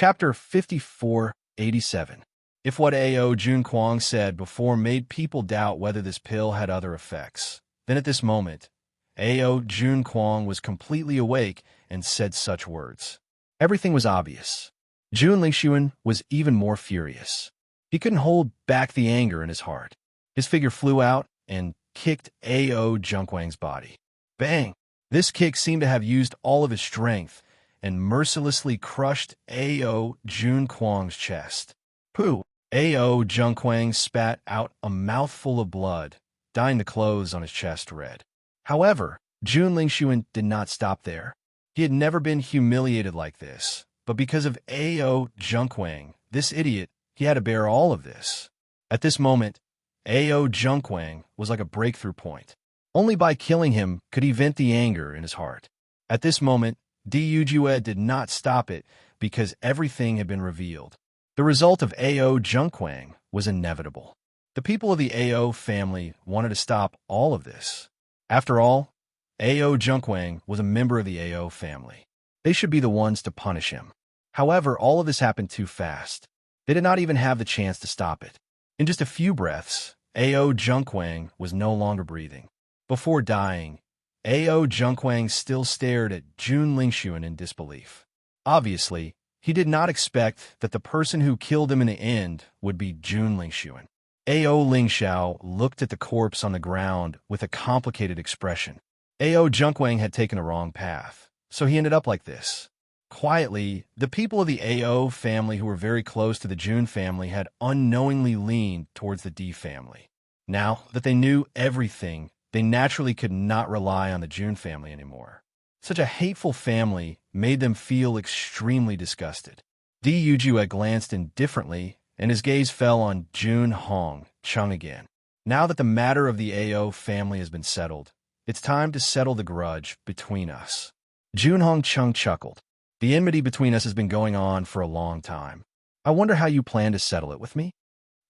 Chapter 5487. If what A.O. Junquang said before made people doubt whether this pill had other effects, then at this moment, A.O. Junquang was completely awake and said such words. Everything was obvious. Jun Lingxuan was even more furious. He couldn't hold back the anger in his heart. His figure flew out and kicked A.O. Junquang's body. Bang! This kick seemed to have used all of his strength and mercilessly crushed A.O. Junquang's chest. Pooh! A.O. Junquang spat out a mouthful of blood, dyeing the clothes on his chest red. However, Jun Lingxuan did not stop there. He had never been humiliated like this, but because of A.O. Junquang, this idiot, he had to bear all of this. At this moment, A.O. Junquang was like a breakthrough point. Only by killing him could he vent the anger in his heart. At this moment, Du Jue did not stop it because everything had been revealed. The result of A.O. Junquang was inevitable. The people of the A.O. family wanted to stop all of this. After all, A.O. Junquang was a member of the A.O. family. They should be the ones to punish him. However, all of this happened too fast. They did not even have the chance to stop it. In just a few breaths, A.O. Junquang was no longer breathing. Before dying, A.O. Junquang still stared at Jun Lingxuan in disbelief. Obviously, he did not expect that the person who killed him in the end would be Jun Lingxuan. A.O. Lingxiao looked at the corpse on the ground with a complicated expression. A.O. Junquang had taken a wrong path, so he ended up like this. Quietly, the people of the A.O. family who were very close to the Jun family had unknowingly leaned towards the D family. Now that they knew everything, they naturally could not rely on the Jun family anymore. Such a hateful family made them feel extremely disgusted. Du Jue glanced indifferently, and his gaze fell on Jun Hong Chung again. Now that the matter of the A.O. family has been settled, it's time to settle the grudge between us. Jun Hong Chung chuckled. The enmity between us has been going on for a long time. I wonder how you plan to settle it with me?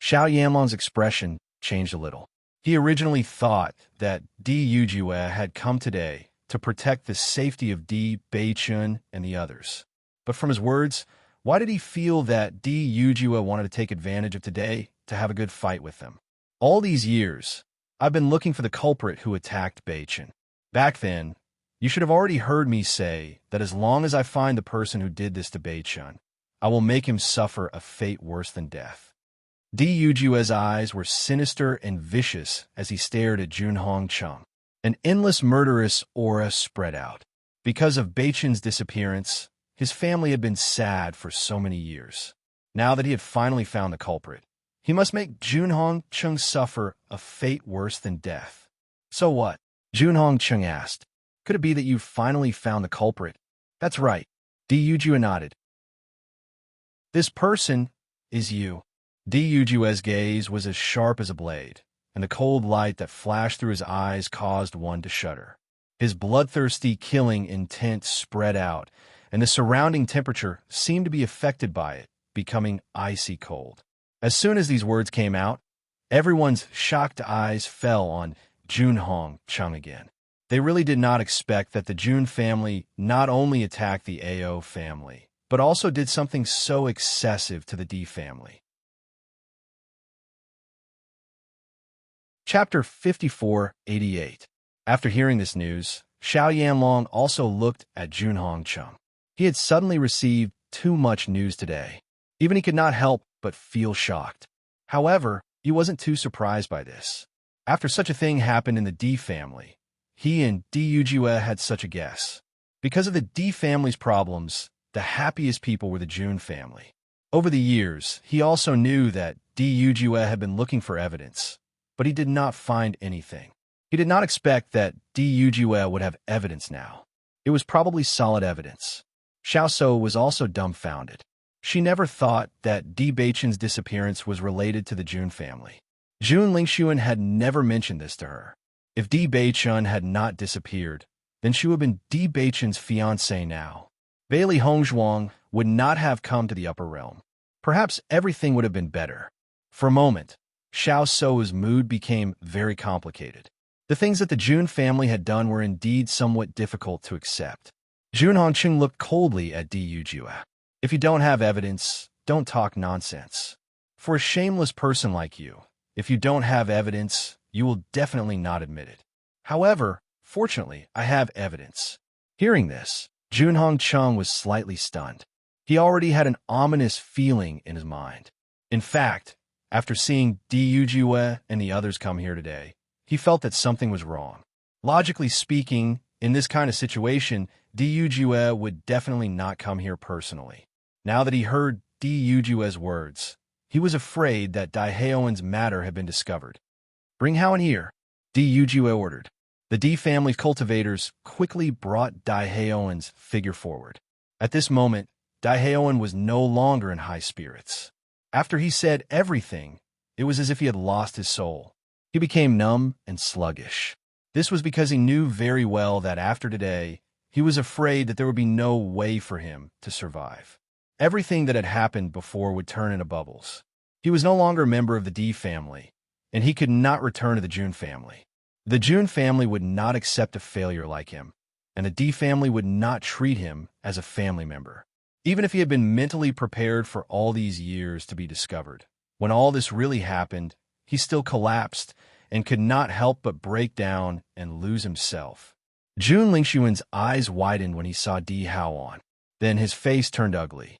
Xiao Yanlong's expression changed a little. He originally thought that Du Jue had come today to protect the safety of Di Beichun and the others. But from his words, why did he feel that Du Jue wanted to take advantage of today to have a good fight with them? All these years, I've been looking for the culprit who attacked Beichun. Back then, you should have already heard me say that as long as I find the person who did this to Beichun, I will make him suffer a fate worse than death. Du Jue's eyes were sinister and vicious as he stared at Jun Hong Chung. An endless murderous aura spread out. Because of Beichun's disappearance, his family had been sad for so many years. Now that he had finally found the culprit, he must make Jun Hong Chung suffer a fate worse than death. So what? Jun Hong Chung asked. Could it be that you finally found the culprit? That's right. Du Jue nodded. This person is you. Du Jue's gaze was as sharp as a blade, and the cold light that flashed through his eyes caused one to shudder. His bloodthirsty killing intent spread out, and the surrounding temperature seemed to be affected by it, becoming icy cold. As soon as these words came out, everyone's shocked eyes fell on Jun Hong Chung again. They really did not expect that the Jun family not only attacked the A.O. family, but also did something so excessive to the D family. Chapter 5488. After hearing this news, Xiao Yanlong also looked at Jun Hong Chung. He had suddenly received too much news today. Even he could not help but feel shocked. However, he wasn't too surprised by this. After such a thing happened in the D family, he and Du Jue had such a guess. Because of the D family's problems, the happiest people were the Jun family. Over the years, he also knew that Du Jue had been looking for evidence, but he did not find anything. He did not expect that Du Jue would have evidence now. It was probably solid evidence. Xiao So was also dumbfounded. She never thought that Di Beichun's disappearance was related to the Jun family. Jun Lingxuan had never mentioned this to her. If Di Beichun had not disappeared, then she would have been Di Beichun's fiancée now. Bailey Hongzhuang would not have come to the upper realm. Perhaps everything would have been better. For a moment, Xiao So's mood became very complicated. The things that the Jun family had done were indeed somewhat difficult to accept. Jun Hongcheng looked coldly at Du Jue. If you don't have evidence, don't talk nonsense. For a shameless person like you, if you don't have evidence, you will definitely not admit it. However, fortunately, I have evidence. Hearing this, Junhong Chung was slightly stunned. He already had an ominous feeling in his mind. In fact, after seeing Du Jue and the others come here today, he felt that something was wrong. Logically speaking, in this kind of situation, Du Jue would definitely not come here personally. Now that he heard Du Jue's words, he was afraid that Daiheoen's matter had been discovered. "Bring Howen here," Du Jue ordered. The D family's cultivators quickly brought Daiheoen's figure forward. At this moment, Daiheoen was no longer in high spirits. After he said everything, it was as if he had lost his soul. He became numb and sluggish. This was because he knew very well that after today, he was afraid that there would be no way for him to survive. Everything that had happened before would turn into bubbles. He was no longer a member of the D family, and he could not return to the Jun family. The Jun family would not accept a failure like him, and the D family would not treat him as a family member. Even if he had been mentally prepared for all these years to be discovered, when all this really happened, he still collapsed and could not help but break down and lose himself. Jun Lingshuan's eyes widened when he saw Di Haoan. Then his face turned ugly.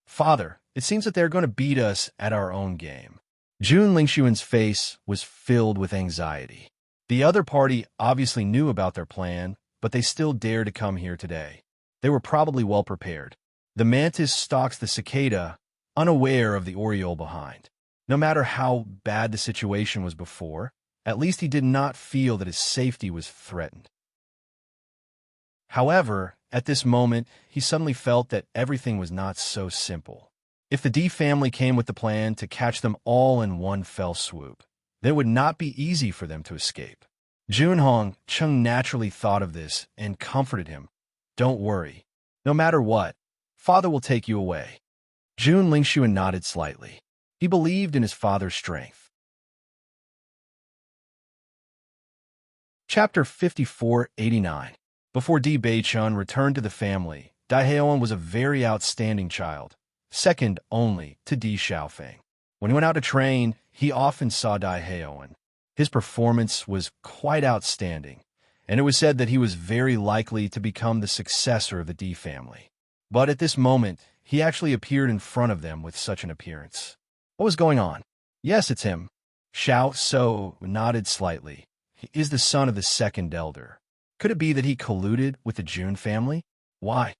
"Father, it seems that they're going to beat us at our own game." Jun Lingshuan's face was filled with anxiety. The other party obviously knew about their plan, but they still dared to come here today. They were probably well prepared. The mantis stalks the cicada, unaware of the oriole behind. No matter how bad the situation was before, at least he did not feel that his safety was threatened. However, at this moment, he suddenly felt that everything was not so simple. If the D family came with the plan to catch them all in one fell swoop, then it would not be easy for them to escape. Junhong Chung naturally thought of this and comforted him. "Don't worry. No matter what, Father will take you away." Jun Lingshuan nodded slightly. He believed in his father's strength. Chapter 5489. Before Di Beichun returned to the family, Daiheoen was a very outstanding child, second only to Di Xiaofeng. When he went out to train, he often saw Daiheoen. His performance was quite outstanding, and it was said that he was very likely to become the successor of the Di family. But at this moment, he actually appeared in front of them with such an appearance. What was going on? "Yes, it's him." Xiao So nodded slightly. "He is the son of the second elder. Could it be that he colluded with the Jun family? Why?"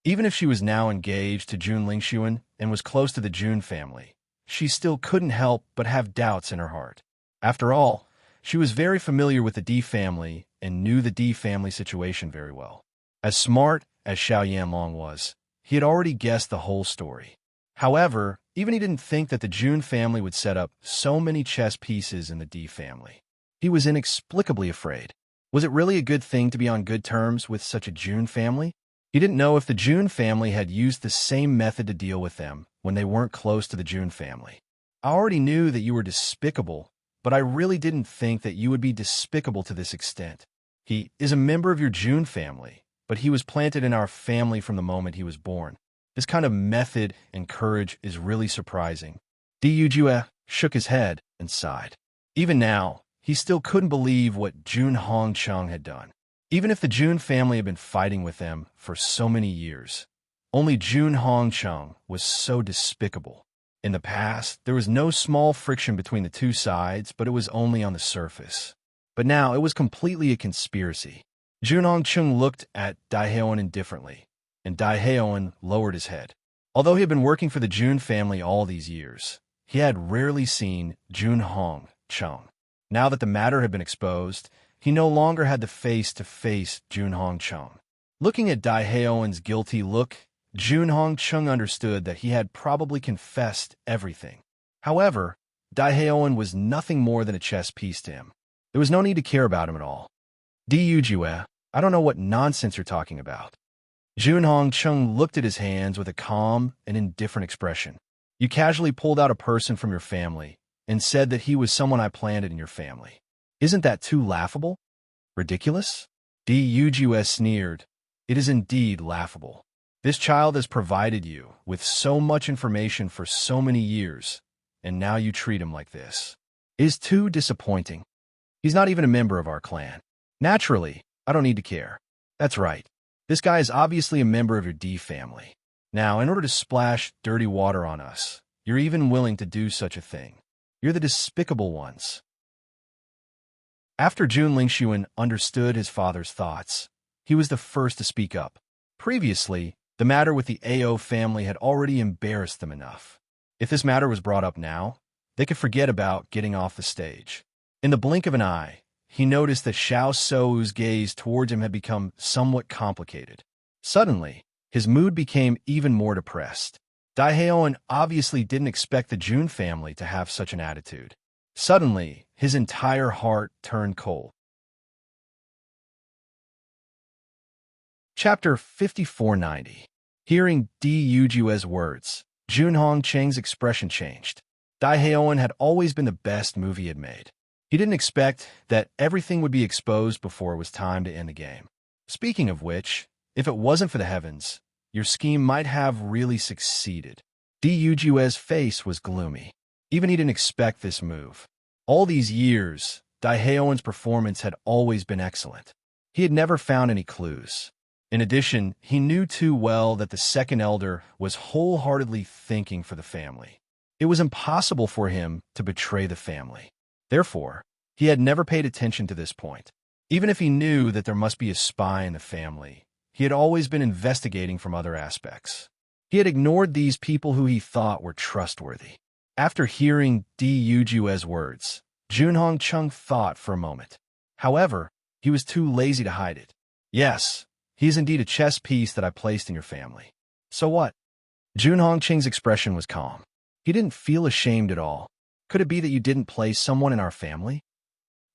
Even if she was now engaged to Jun Lingshuan and was close to the Jun family, she still couldn't help but have doubts in her heart. After all, she was very familiar with the D family and knew the D family situation very well. As smart as Xiao Yanlong was, he had already guessed the whole story. However, even he didn't think that the Jun family would set up so many chess pieces in the D family. He was inexplicably afraid. Was it really a good thing to be on good terms with such a Jun family? He didn't know if the Jun family had used the same method to deal with them when they weren't close to the Jun family. "I already knew that you were despicable, but I really didn't think that you would be despicable to this extent. He is a member of your Jun family, but he was planted in our family from the moment he was born. This kind of method and courage is really surprising." Du Jue shook his head and sighed. Even now, he still couldn't believe what Junhong Chung had done. Even if the Jun family had been fighting with them for so many years, only Junhong Chung was so despicable. In the past, there was no small friction between the two sides, but it was only on the surface. But now it was completely a conspiracy. Junhong Chung looked at Daiheoen indifferently, and Daiheoen lowered his head. Although he had been working for the Jun family all these years, he had rarely seen Junhong Chung. Now that the matter had been exposed, he no longer had the face to face Junhong Chung. Looking at Daiheoen's guilty look, Junhong Chung understood that he had probably confessed everything. However, Daiheoen was nothing more than a chess piece to him. There was no need to care about him at all. "Du Jue, I don't know what nonsense you're talking about." Junhong Chung looked at his hands with a calm and indifferent expression. "You casually pulled out a person from your family and said that he was someone I planted in your family. Isn't that too laughable? Ridiculous?" Du Jue sneered. "It is indeed laughable. This child has provided you with so much information for so many years, and now you treat him like this. It is too disappointing. He's not even a member of our clan. Naturally, I don't need to care. That's right. This guy is obviously a member of your D family. Now, in order to splash dirty water on us, you're even willing to do such a thing. You're the despicable ones. After Jun Lingxuan understood his father's thoughts, he was the first to speak up. Previously, the matter with the AO family had already embarrassed them enough. If this matter was brought up now, they could forget about getting off the stage. In the blink of an eye, he noticed that Xiao Sou's gaze towards him had become somewhat complicated. Suddenly, his mood became even more depressed. Daiheoan obviously didn't expect the Jun family to have such an attitude. Suddenly, his entire heart turned cold. Chapter 5490. Hearing Di Yujue's words, Jun Hongcheng's expression changed. Daiheoan had always been the best move he had made. He didn't expect that everything would be exposed before it was time to end the game. Speaking of which, if it wasn't for the heavens, your scheme might have really succeeded. Di Yujue's face was gloomy. Even he didn't expect this move. All these years, Daiheoan's performance had always been excellent. He had never found any clues. In addition, he knew too well that the second elder was wholeheartedly thinking for the family. It was impossible for him to betray the family. Therefore, he had never paid attention to this point. Even if he knew that there must be a spy in the family, he had always been investigating from other aspects. He had ignored these people who he thought were trustworthy. After hearing Di Yujue's words, Jun Hongcheng thought for a moment. However, he was too lazy to hide it. Yes, he is indeed a chess piece that I placed in your family. So what? Jun Hongcheng's expression was calm. He didn't feel ashamed at all. Could it be that you didn't place someone in our family?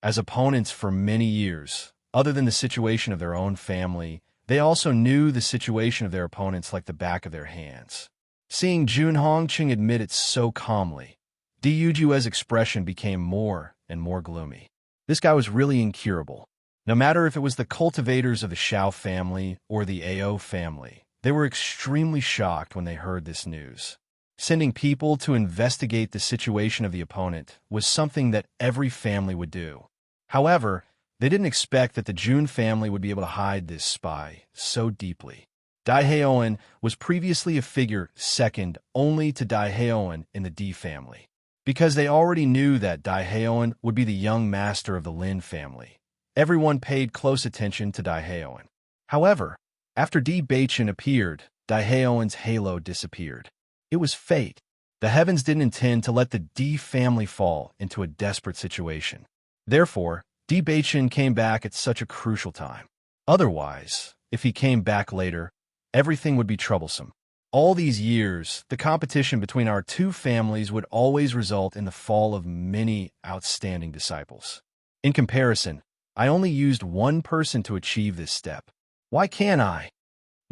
As opponents for many years, other than the situation of their own family, they also knew the situation of their opponents like the back of their hands. Seeing Jun Hongcheng admit it so calmly, Di Yujue's expression became more and more gloomy. This guy was really incurable. No matter if it was the cultivators of the Xiao family or the AO family, they were extremely shocked when they heard this news. Sending people to investigate the situation of the opponent was something that every family would do. However, they didn't expect that the Jun family would be able to hide this spy so deeply. Daiheoan was previously a figure second only to Daiheoan in the D family. Because they already knew that Daiheoan would be the young master of the Lin family, everyone paid close attention to Daiheoan. However, after Bewitching appeared, Daiheoan's halo disappeared. It was fate. The heavens didn't intend to let the D family fall into a desperate situation. Therefore, Bewitching came back at such a crucial time. Otherwise, if he came back later, everything would be troublesome. All these years, the competition between our two families would always result in the fall of many outstanding disciples. In comparison, I only used one person to achieve this step. Why can't I?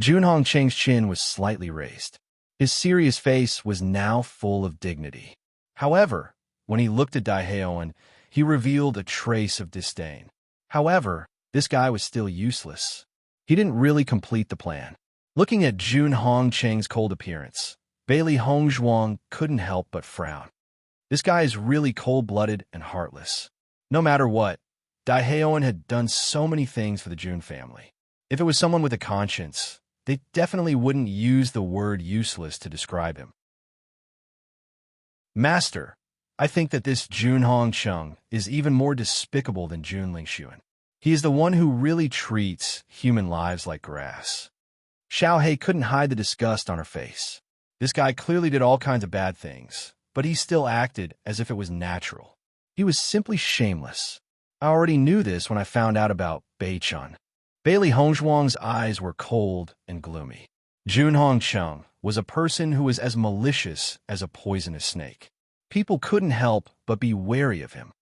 Jun Hongcheng's chin was slightly raised. His serious face was now full of dignity. However, when he looked at Daiheoan, he revealed a trace of disdain. However, this guy was still useless. He didn't really complete the plan. Looking at Jun Hongcheng's cold appearance, Bailey Hongzhuang couldn't help but frown. This guy is really cold-blooded and heartless. No matter what, Daiheoan had done so many things for the Jun family. If it was someone with a conscience, they definitely wouldn't use the word useless to describe him. Master, I think that this Jun Hongcheng is even more despicable than Jun Lingxuan. He is the one who really treats human lives like grass. Xiao Hei couldn't hide the disgust on her face. This guy clearly did all kinds of bad things, but he still acted as if it was natural. He was simply shameless. I already knew this when I found out about Beichun. Bailey Hongzhuang's eyes were cold and gloomy. Jun Hongcheng was a person who was as malicious as a poisonous snake. People couldn't help but be wary of him.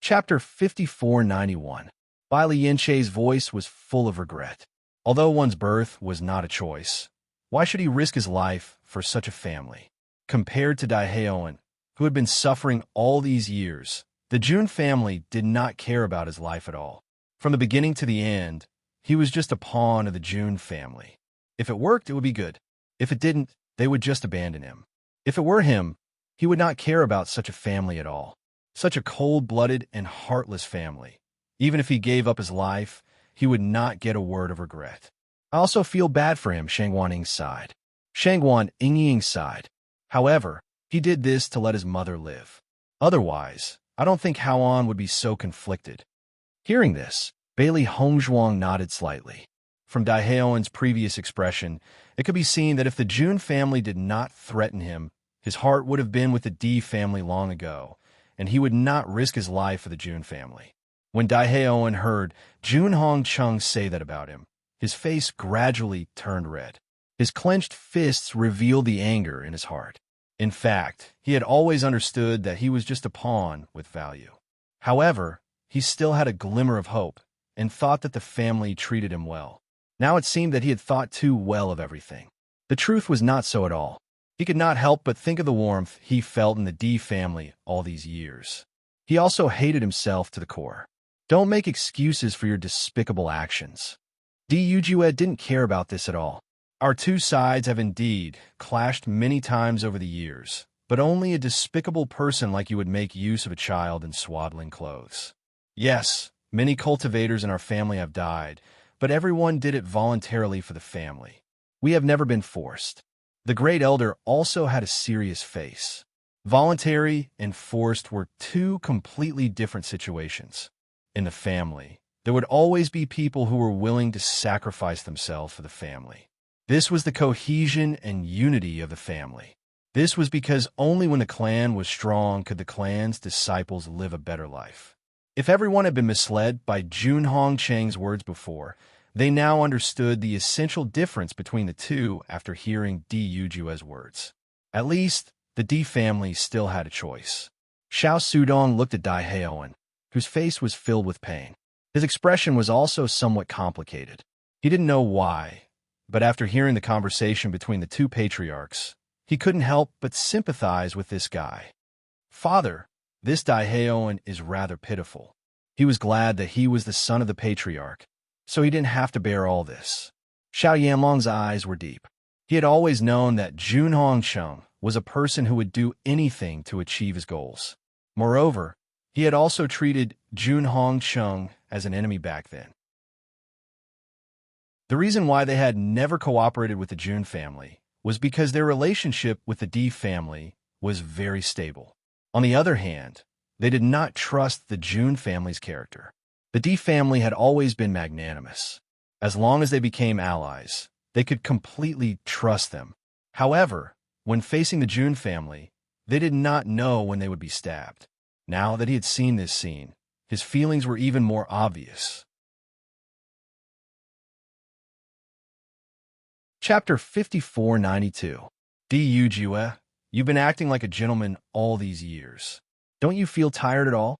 Chapter 5491. Bai Lianche's voice was full of regret. Although one's birth was not a choice, why should he risk his life for such a family? Compared to Daiheoan, who had been suffering all these years, the Jun family did not care about his life at all. From the beginning to the end, he was just a pawn of the June family. If it worked, it would be good. If it didn't, they would just abandon him. If it were him, he would not care about such a family at all. Such a cold-blooded and heartless family. Even if he gave up his life, he would not get a word of regret. I also feel bad for him, Shangguan sighed. Shangguan Ying sighed. However, he did this to let his mother live. Otherwise, I don't think Haoan would be so conflicted. Hearing this, Bailey Hongzhuang nodded slightly. From Daihaoan's previous expression, it could be seen that if the Jun family did not threaten him, his heart would have been with the Di family long ago, and he would not risk his life for the Jun family. When Daihaoan heard Jun Hongcheng say that about him, his face gradually turned red. His clenched fists revealed the anger in his heart. In fact, he had always understood that he was just a pawn with value. However, he still had a glimmer of hope and thought that the family treated him well. Now it seemed that he had thought too well of everything. The truth was not so at all. He could not help but think of the warmth he felt in the Di family all these years. He also hated himself to the core. Don't make excuses for your despicable actions. Di Yujue didn't care about this at all. Our two sides have indeed clashed many times over the years, but only a despicable person like you would make use of a child in swaddling clothes. Yes, many cultivators in our family have died, but everyone did it voluntarily for the family. We have never been forced. The great elder also had a serious face. Voluntary and forced were two completely different situations. In the family, there would always be people who were willing to sacrifice themselves for the family. This was the cohesion and unity of the family. This was because only when the clan was strong could the clan's disciples live a better life. If everyone had been misled by Jun Hongcheng's words before, they now understood the essential difference between the two after hearing Di Yujue's words. At least, the Di family still had a choice. Xiao Sudong looked at Daihaoan, whose face was filled with pain. His expression was also somewhat complicated. He didn't know why, but after hearing the conversation between the two patriarchs, he couldn't help but sympathize with this guy. Father, this Daihaoan is rather pitiful. He was glad that he was the son of the patriarch, so he didn't have to bear all this. Xiao Yanlong's eyes were deep. He had always known that Jun Hongcheng was a person who would do anything to achieve his goals. Moreover, he had also treated Jun Hongcheng as an enemy back then. The reason why they had never cooperated with the Jun family was because their relationship with the Di family was very stable. On the other hand, they did not trust the Jun family's character. The Di family had always been magnanimous. As long as they became allies, they could completely trust them. However, when facing the Jun family, they did not know when they would be stabbed. Now that he had seen this scene, his feelings were even more obvious. Chapter 5492. Di Yujue, you've been acting like a gentleman all these years. Don't you feel tired at all?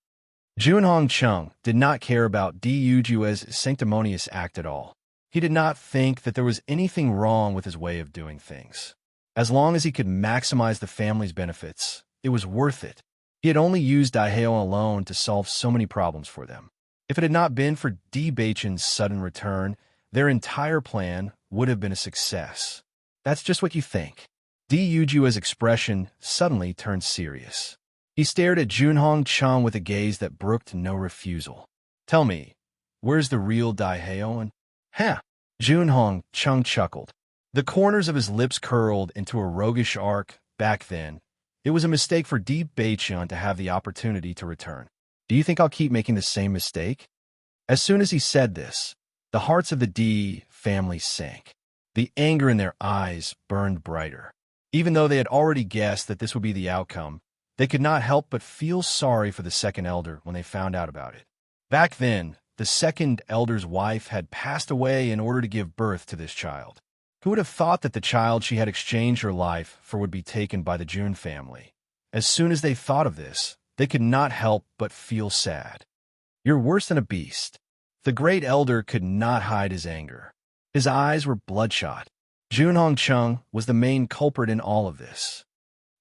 Jun Hongcheng did not care about Di Yujue's sanctimonious act at all. He did not think that there was anything wrong with his way of doing things. As long as he could maximize the family's benefits, it was worth it. He had only used Daihaoan alone to solve so many problems for them. If it had not been for Di Beichen's sudden return, their entire plan would have been a success. That's just what you think. Di Yujue's expression suddenly turned serious. He stared at Jun Hongcheng with a gaze that brooked no refusal. Tell me, where's the real Daihaoan? Huh? Jun Hongcheng chuckled. The corners of his lips curled into a roguish arc. Back then, it was a mistake for Di Beichen to have the opportunity to return. Do you think I'll keep making the same mistake? As soon as he said this, the hearts of the Di family sank. The anger in their eyes burned brighter. Even though they had already guessed that this would be the outcome, they could not help but feel sorry for the second elder when they found out about it. Back then, the second elder's wife had passed away in order to give birth to this child. Who would have thought that the child she had exchanged her life for would be taken by the Jun family? As soon as they thought of this, they could not help but feel sad. You're worse than a beast. The great elder could not hide his anger. His eyes were bloodshot. Jun Hongcheng was the main culprit in all of this.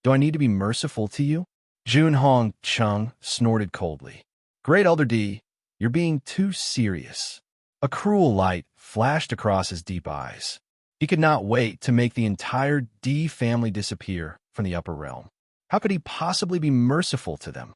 Do I need to be merciful to you? Jun Hongcheng snorted coldly. Great Elder Di, You're being too serious." A cruel light flashed across his deep eyes. He could not wait to make the entire D family disappear from the upper realm. How could he possibly be merciful to them?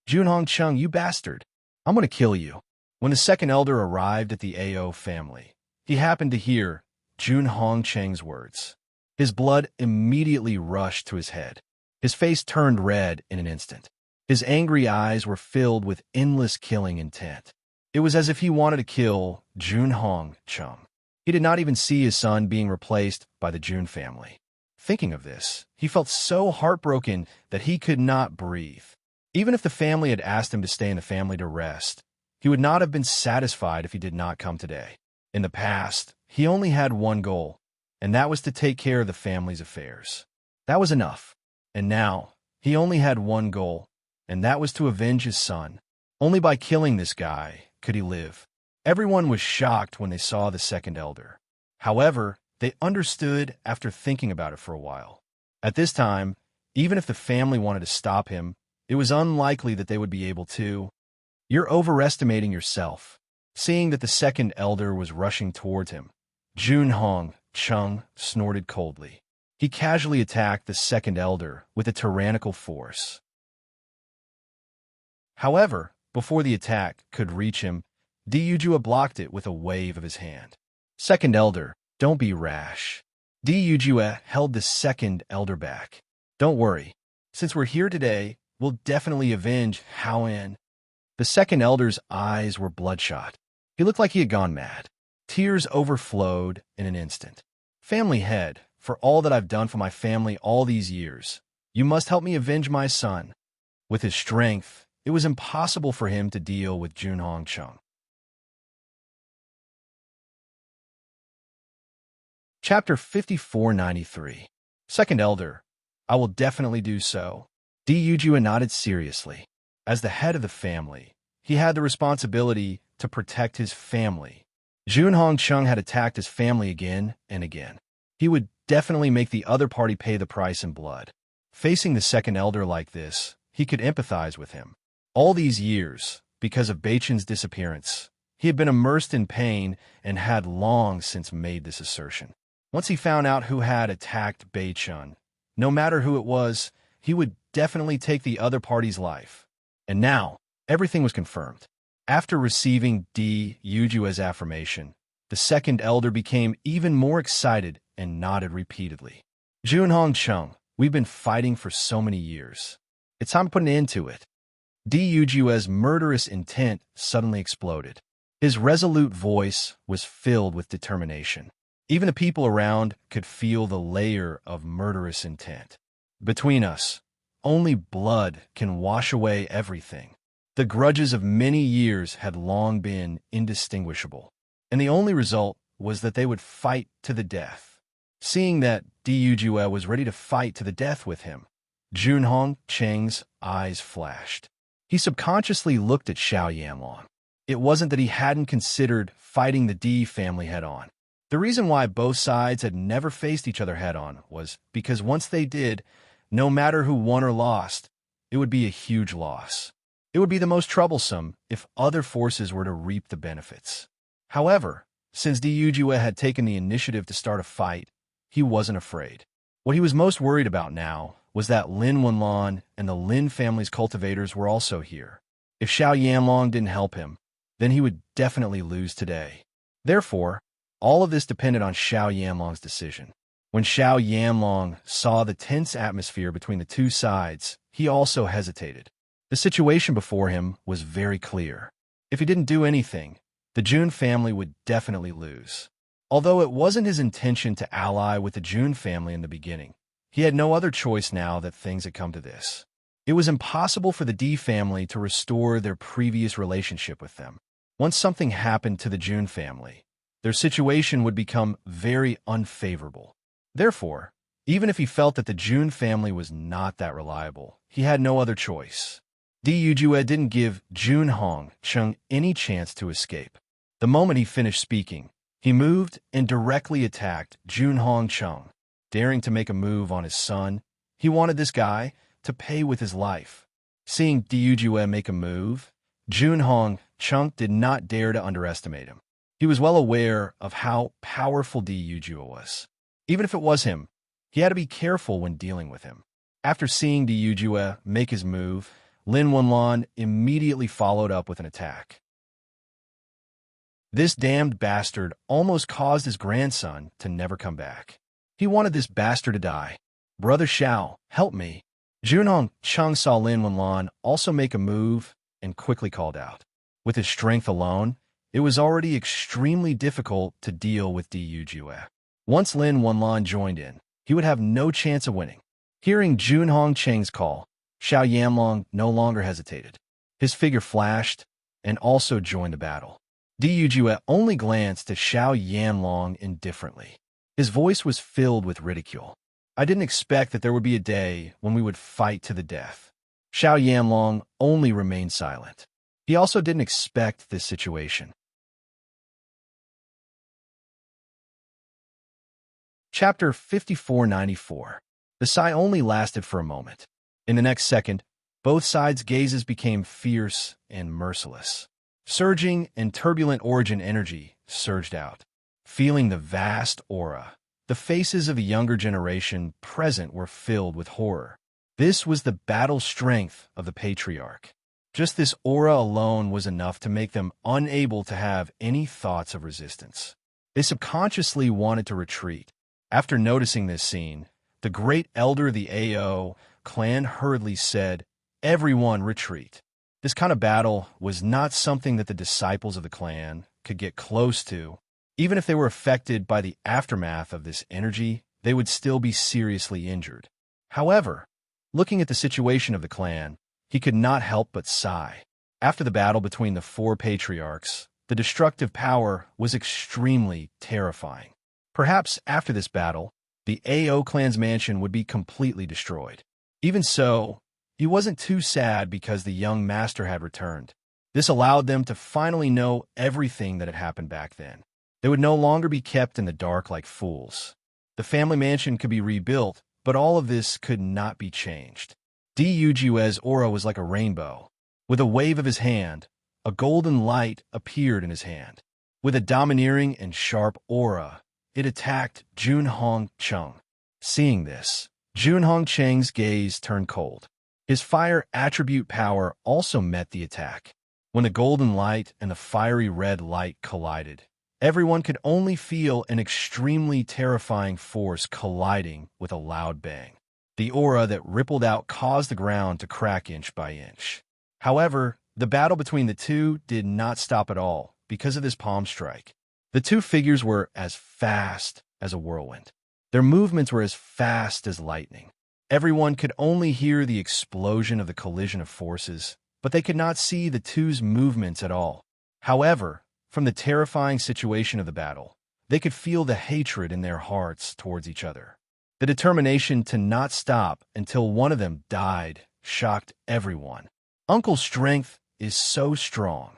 "Junhong Chung, you bastard. I'm going to kill you." When the second elder arrived at the AO family, he happened to hear Junhong Cheng's words. His blood immediately rushed to his head. His face turned red in an instant. His angry eyes were filled with endless killing intent. It was as if he wanted to kill Junhong Chung. He did not even see his son being replaced by the Jun family. Thinking of this, he felt so heartbroken that he could not breathe. Even if the family had asked him to stay in the family to rest, he would not have been satisfied if he did not come today. In the past, he only had one goal, and that was to take care of the family's affairs. That was enough. And now, he only had one goal, and that was to avenge his son. Only by killing this guy could he live. Everyone was shocked when they saw the second elder. However, they understood after thinking about it for a while. At this time, even if the family wanted to stop him, it was unlikely that they would be able to. "You're overestimating yourself." Seeing that the second elder was rushing towards him, Junhong Chung snorted coldly. He casually attacked the second elder with a tyrannical force. However, before the attack could reach him, Dyujua blocked it with a wave of his hand. "Second elder, don't be rash." Dyujua held the second elder back. "Don't worry. Since we're here today, we'll definitely avenge Haoan." The second elder's eyes were bloodshot. He looked like he had gone mad. Tears overflowed in an instant. "Family head, for all that I've done for my family all these years, you must help me avenge my son." With his strength, it was impossible for him to deal with Junhong Chung. Chapter 5493. Second Elder. "I will definitely do so." Dyujua nodded seriously. As the head of the family, he had the responsibility to protect his family. Junhong Chung had attacked his family again and again. He would definitely make the other party pay the price in blood. Facing the second elder like this, he could empathize with him. All these years, because of Beichen's disappearance, he had been immersed in pain and had long since made this assertion. Once he found out who had attacked Beichen, no matter who it was, he would definitely take the other party's life. And now, everything was confirmed. After receiving Dyujua's affirmation, the second elder became even more excited and nodded repeatedly. "Junhong Chung, we've been fighting for so many years. It's time to put an end to it." Dyujua's murderous intent suddenly exploded. His resolute voice was filled with determination. Even the people around could feel the layer of murderous intent. "Between us, only blood can wash away everything." The grudges of many years had long been indistinguishable, and the only result was that they would fight to the death. Seeing that Dyujua was ready to fight to the death with him, Junhong Cheng's eyes flashed. He subconsciously looked at Xiao Yanlong. It wasn't that he hadn't considered fighting the D family head-on. The reason why both sides had never faced each other head-on was because once they did, no matter who won or lost, it would be a huge loss. It would be the most troublesome if other forces were to reap the benefits. However, since Dyujua had taken the initiative to start a fight, he wasn't afraid. What he was most worried about now was that Lin Wenlan and the Lin family's cultivators were also here. If Xiao Yanlong didn't help him, then he would definitely lose today. Therefore, all of this depended on Xiao Yanlong's decision. When Xiao Yanlong saw the tense atmosphere between the two sides, he also hesitated. The situation before him was very clear. If he didn't do anything, the Jun family would definitely lose. Although it wasn't his intention to ally with the Jun family in the beginning, he had no other choice now that things had come to this. It was impossible for the D family to restore their previous relationship with them. Once something happened to the Jun family, their situation would become very unfavorable. Therefore, even if he felt that the Jun family was not that reliable, he had no other choice. Dyujua didn't give Junhong Chung any chance to escape. The moment he finished speaking, he moved and directly attacked Junhong Chung. Daring to make a move on his son, he wanted this guy to pay with his life. Seeing Dyujua make a move, Junhong Chung did not dare to underestimate him. He was well aware of how powerful Di Yujue was. Even if it was him, he had to be careful when dealing with him. After seeing Di Yujue make his move, Lin Wenlan immediately followed up with an attack. This damned bastard almost caused his grandson to never come back. He wanted this bastard to die. Brother Xiao, help me. Junhong Chung saw Lin Wenlan also make a move and quickly called out. With his strength alone, it was already extremely difficult to deal with Di Yujue. Once Lin Wenlan joined in, he would have no chance of winning. Hearing Junhong Cheng's call, Xiao Yamlong no longer hesitated. His figure flashed and also joined the battle. Di Yujue only glanced at Xiao Yanlong indifferently. His voice was filled with ridicule. I didn't expect that there would be a day when we would fight to the death. Xiao Yanlong only remained silent. He also didn't expect this situation. Chapter 5494. The sigh only lasted for a moment. In the next second, both sides' gazes became fierce and merciless. Surging and turbulent origin energy surged out. Feeling the vast aura, the faces of the younger generation present were filled with horror. This was the battle strength of the patriarch. Just this aura alone was enough to make them unable to have any thoughts of resistance. They subconsciously wanted to retreat. After noticing this scene, the great elder of the AO clan hurriedly said, "Everyone retreat." This kind of battle was not something that the disciples of the clan could get close to. Even if they were affected by the aftermath of this energy, they would still be seriously injured. However, looking at the situation of the clan, he could not help but sigh. After the battle between the four patriarchs, the destructive power was extremely terrifying. Perhaps after this battle, the AO clan's mansion would be completely destroyed. Even so, he wasn't too sad because the young master had returned. This allowed them to finally know everything that had happened back then. They would no longer be kept in the dark like fools. The family mansion could be rebuilt, but all of this could not be changed. Di Yujue's aura was like a rainbow. With a wave of his hand, a golden light appeared in his hand. With a domineering and sharp aura, it attacked Junhong Cheng. Seeing this, Junhong Cheng's gaze turned cold. His fire attribute power also met the attack. When the golden light and the fiery red light collided, everyone could only feel an extremely terrifying force colliding with a loud bang. The aura that rippled out caused the ground to crack inch by inch. However, the battle between the two did not stop at all because of this palm strike. The two figures were as fast as a whirlwind. Their movements were as fast as lightning. Everyone could only hear the explosion of the collision of forces, but they could not see the two's movements at all. However, from the terrifying situation of the battle, they could feel the hatred in their hearts towards each other. The determination to not stop until one of them died shocked everyone. Uncle's strength is so strong.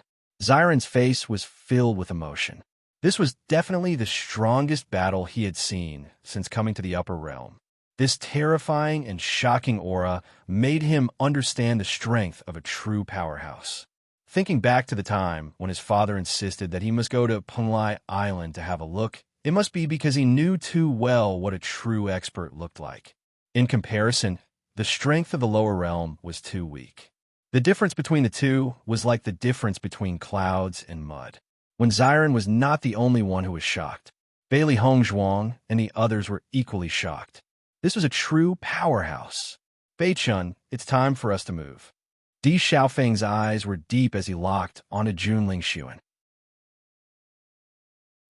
Xiren's face was filled with emotion. This was definitely the strongest battle he had seen since coming to the upper realm. This terrifying and shocking aura made him understand the strength of a true powerhouse. Thinking back to the time when his father insisted that he must go to Penglai Island to have a look, it must be because he knew too well what a true expert looked like. In comparison, the strength of the lower realm was too weak. The difference between the two was like the difference between clouds and mud. When Xiren was not the only one who was shocked, Bailey Hongzhuang and the others were equally shocked. This was a true powerhouse. Beichun, it's time for us to move. Di Xiaofeng's eyes were deep as he locked onto Jun Lingxuan.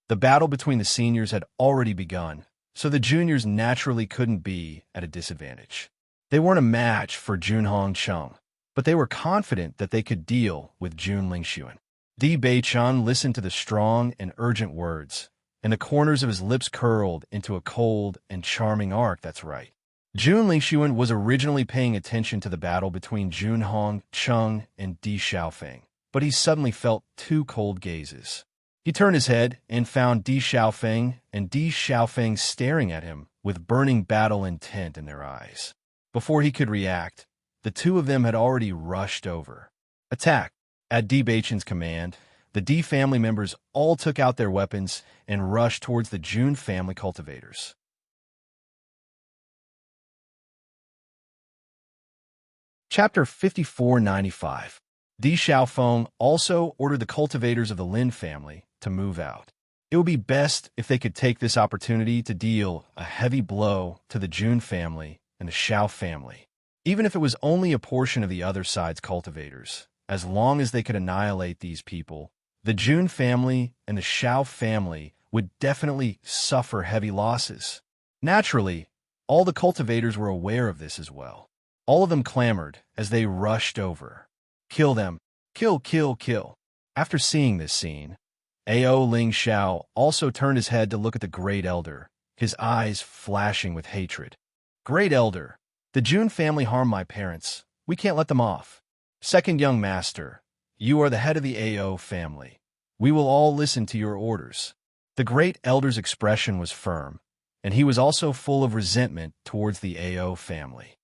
The battle between the seniors had already begun, so the juniors naturally couldn't be at a disadvantage. They weren't a match for Junhong Cheng, but they were confident that they could deal with Jun Lingxuan. Di Beichun listened to the strong and urgent words, and the corners of his lips curled into a cold and charming arc. That's right. Jun Lingxuan was originally paying attention to the battle between Junhong Cheng and Di Xiaofeng, but he suddenly felt two cold gazes. He turned his head and found Di Xiaofeng and Di Xiaofeng staring at him with burning battle intent in their eyes. Before he could react, the two of them had already rushed over. Attack! At Di Beichen's command, the Di family members all took out their weapons and rushed towards the Jun family cultivators. Chapter 5495. Di Xiaofeng also ordered the cultivators of the Lin family to move out. It would be best if they could take this opportunity to deal a heavy blow to the Jun family and the Xiao family, even if it was only a portion of the other side's cultivators. As long as they could annihilate these people, the Jun family and the Xiao family would definitely suffer heavy losses. Naturally, all the cultivators were aware of this as well. All of them clamored as they rushed over. Kill them! Kill, kill, kill! After seeing this scene, Ao Ling Xiao also turned his head to look at the Great Elder, his eyes flashing with hatred. Great Elder, the Jun family harmed my parents. We can't let them off. Second young master, you are the head of the Ao family. We will all listen to your orders. The Great Elder's expression was firm, and he was also full of resentment towards the Ao family.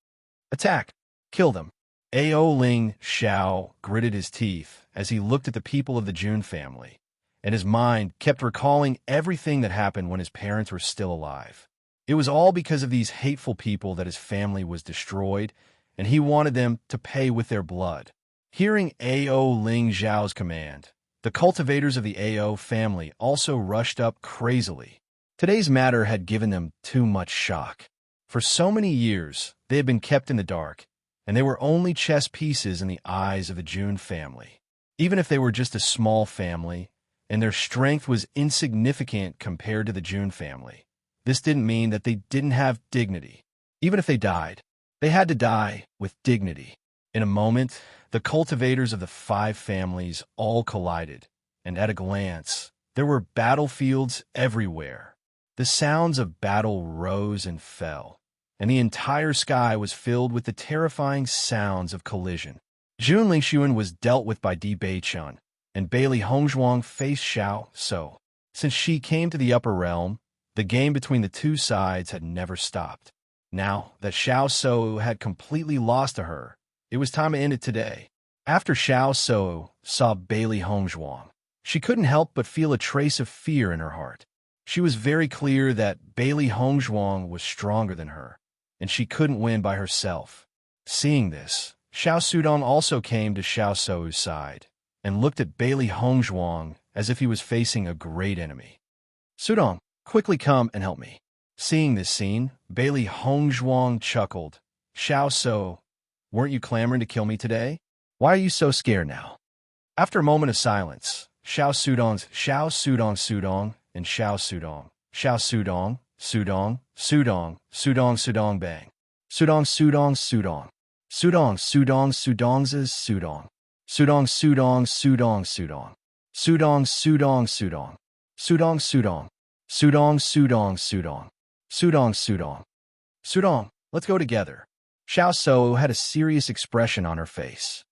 Attack! Kill them! Ao Ling Xiao gritted his teeth as he looked at the people of the Jun family, and his mind kept recalling everything that happened when his parents were still alive. It was all because of these hateful people that his family was destroyed, and he wanted them to pay with their blood. Hearing Ao Ling Xiao's command, the cultivators of the Ao family also rushed up crazily. Today's matter had given them too much shock. For so many years, they had been kept in the dark, and they were only chess pieces in the eyes of the Jun family. Even if they were just a small family, and their strength was insignificant compared to the Jun family, this didn't mean that they didn't have dignity. Even if they died, they had to die with dignity. In a moment, the cultivators of the 5 families all collided, and at a glance, there were battlefields everywhere. The sounds of battle rose and fell, and the entire sky was filled with the terrifying sounds of collision. Jun Lingxuan was dealt with by Di Beichen, and Bailey Hongzhuang faced Xiao So. Since she came to the upper realm, the game between the two sides had never stopped. Now that Xiao So had completely lost to her, it was time to end it today. After Xiao So saw Bailey Hongzhuang, she couldn't help but feel a trace of fear in her heart. She was very clear that Bailey Hongzhuang was stronger than her, and she couldn't win by herself. Seeing this, Xiao Sudong also came to Xiao Sou's side and looked at Bailey Hongzhuang as if he was facing a great enemy. Sudong, quickly come and help me. Seeing this scene, Bailey Hongzhuang chuckled. Xiao So, weren't you clamoring to kill me today? Why are you so scared now? After a moment of silence, Xiao Sudong, and Xiao Sudong. Xiao Sudong, Sudong, Sudong, Sudong, Sudong, bang. Sudong, Sudong, Sudong. Sudong, Sudong, Sudong's Sudong. Sudong, Sudong, Sudong, Sudong. Sudong, Sudong, Sudong. Sudong, Sudong. Sudong, Sudong, Sudong. Sudong, Sudong. Sudong, let's go together. Xiao So had a serious expression on her face.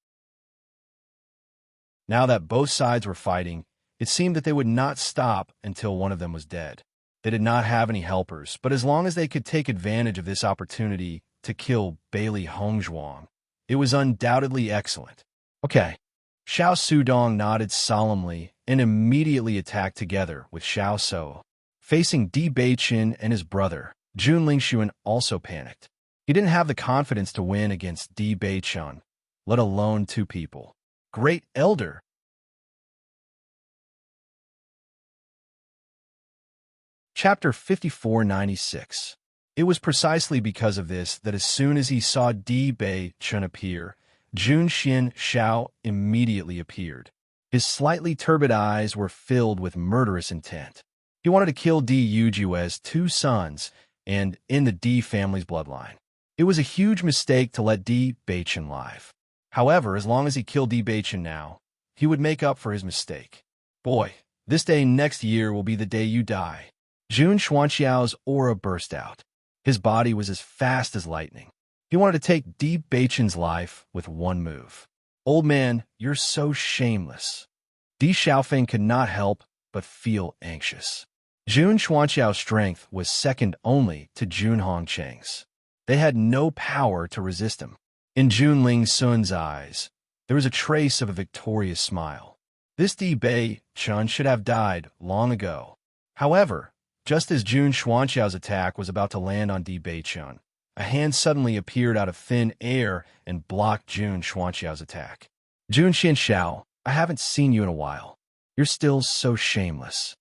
Now that both sides were fighting, it seemed that they would not stop until one of them was dead. They did not have any helpers, but as long as they could take advantage of this opportunity to kill Bailey Hongzhuang, it was undoubtedly excellent. Okay. Xiao Sudong nodded solemnly and immediately attacked together with Xiao So. Facing Di Beichen and his brother, Jun Lingxuan also panicked. He didn't have the confidence to win against Di Beichen, let alone 2 people. Great Elder! Chapter 5496. It was precisely because of this that as soon as he saw Di Beichen appear, Jun Xin Xiao immediately appeared. His slightly turbid eyes were filled with murderous intent. He wanted to kill Di Yujue's 2 sons and in the Di family's bloodline. It was a huge mistake to let Di Beichen live. However, as long as he killed Di Beichen now, he would make up for his mistake. Boy, this day next year will be the day you die. Jun Xuanxiao's aura burst out. His body was as fast as lightning. He wanted to take Di Beichen's life with one move. Old man, you're so shameless. Di Xiaofeng could not help but feel anxious. Jun Xuanxiao's strength was second only to Jun Hongcheng's. They had no power to resist him. In Jun Lingxuan's eyes, There was a trace of a victorious smile. This Di Bei Chun should have died long ago. However, just as Jun Xuanxiao's attack was about to land on Di Bei Chun, a hand suddenly appeared out of thin air and blocked Jun Xuanxiao's attack. Jun Xianxiao, I haven't seen you in a while. You're still so shameless.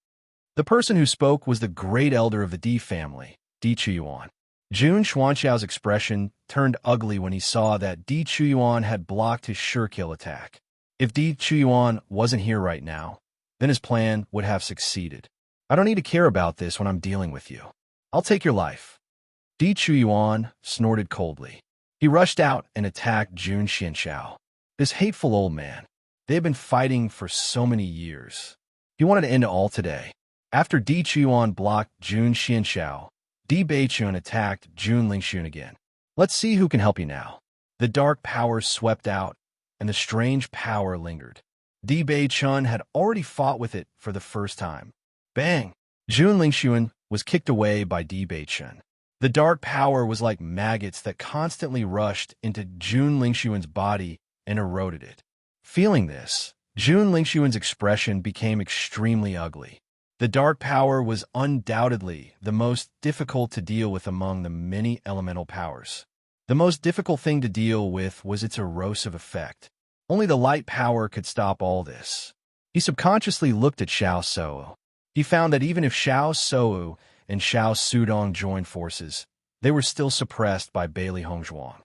The person who spoke was the great elder of the Di family, Di Chuyuan. Jun Xuanxiao's expression turned ugly when he saw that Di Chuyuan had blocked his sure-kill attack. If Di Chuyuan wasn't here right now, then his plan would have succeeded. I don't need to care about this when I'm dealing with you. I'll take your life. Di Chuyuan snorted coldly. He rushed out and attacked Jun Xianxiao. This hateful old man. They had been fighting for so many years. He wanted to end it all today. After Di Chuyuan blocked Jun Xianxiao, Di Beichun attacked Jun Lingxun again. Let's see who can help you now. The dark power swept out, and the strange power lingered. Di Beichun had already fought with it for the first time. Bang! Jun Lingxun was kicked away by Di Beichun. The dark power was like maggots that constantly rushed into Jun Lingxuan's body and eroded it. Feeling this, Jun Lingxuan's expression became extremely ugly. The dark power was undoubtedly the most difficult to deal with among the many elemental powers. The most difficult thing to deal with was its erosive effect. Only the light power could stop all this. He subconsciously looked at Xiao Sou. He found that even if Xiao Sou and Xiao Sudong joined forces, they were still suppressed by Bailey Hongzhuang.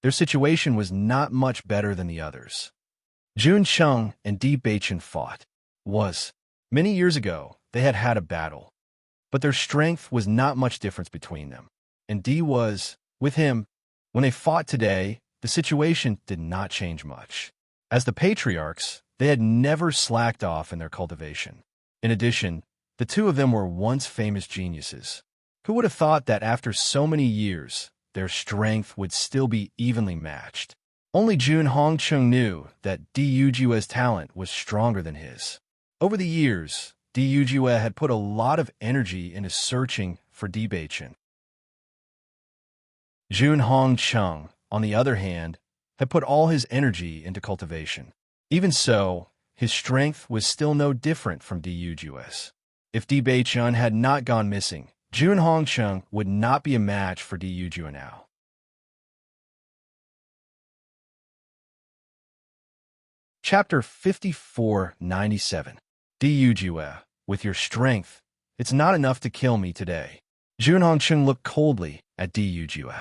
Their situation was not much better than the others. Jun Cheng and Di Beichun fought. Many years ago, they had had a battle, but their strength was not much difference between them. And Di was, with him, when they fought today, the situation did not change much. As the patriarchs, they had never slacked off in their cultivation. In addition, the two of them were once famous geniuses. Who would have thought that after so many years, their strength would still be evenly matched? Only Jun Hongcheng knew that Di Yujue's talent was stronger than his. Over the years, Di Yujue had put a lot of energy into searching for Di Beichun. Jun Hongcheng, on the other hand, had put all his energy into cultivation. Even so, his strength was still no different from Di Yujue's. If Di Beichun had not gone missing, Jun Hongcheng would not be a match for Di Yujue now. Chapter 5497. Di Yujue, with your strength, it's not enough to kill me today. Jun Hongcheng looked coldly at Di Yujue.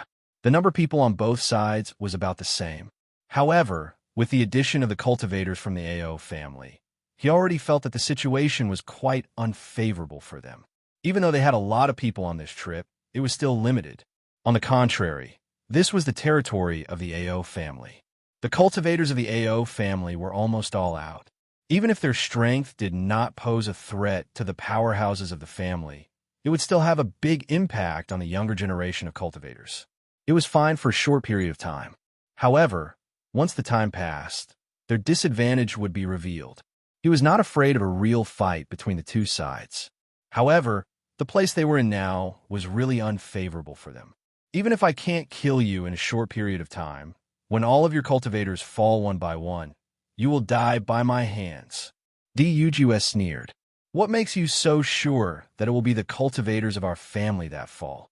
The number of people on both sides was about the same. However, with the addition of the cultivators from the AO family, he already felt that the situation was quite unfavorable for them. Even though they had a lot of people on this trip, it was still limited. On the contrary, this was the territory of the AO family. The cultivators of the AO family were almost all out. Even if their strength did not pose a threat to the powerhouses of the family, it would still have a big impact on the younger generation of cultivators. It was fine for a short period of time. However, once the time passed, their disadvantage would be revealed. He was not afraid of a real fight between the two sides. However, the place they were in now was really unfavorable for them. Even if I can't kill you in a short period of time, when all of your cultivators fall one by one, you will die by my hands. Di Yujue sneered. What makes you so sure that it will be the cultivators of our family that fall?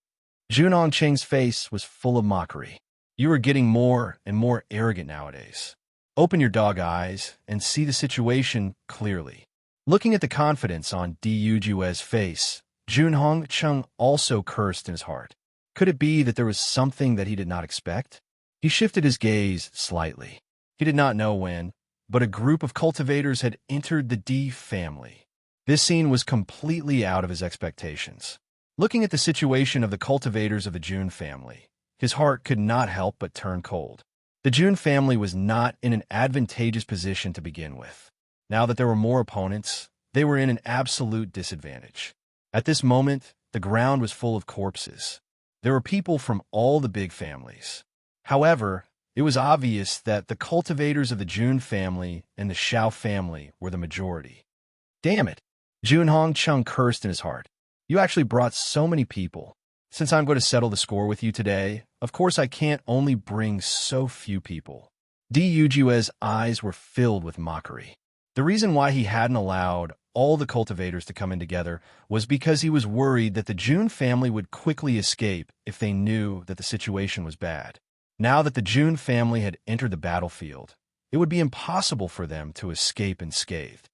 Jun Hongcheng's face was full of mockery. You are getting more and more arrogant nowadays. Open your dog eyes and see the situation clearly. Looking at the confidence on Di Yujue's face, Jun Hongcheng also cursed in his heart. Could it be that there was something that he did not expect? He shifted his gaze slightly. He did not know when, but a group of cultivators had entered the Di family. This scene was completely out of his expectations. Looking at the situation of the cultivators of the Jun family, his heart could not help but turn cold. The Jun family was not in an advantageous position to begin with. Now that there were more opponents, they were in an absolute disadvantage. At this moment, the ground was full of corpses. There were people from all the big families. However, it was obvious that the cultivators of the Jun family and the Xiao family were the majority. Damn it! Jun Hongcheng cursed in his heart. You actually brought so many people. Since I'm going to settle the score with you today, of course I can't only bring so few people. Di Yujue's eyes were filled with mockery. The reason why he hadn't allowed all the cultivators to come in together was because he was worried that the June family would quickly escape if they knew that the situation was bad. Now that the June family had entered the battlefield, it would be impossible for them to escape unscathed.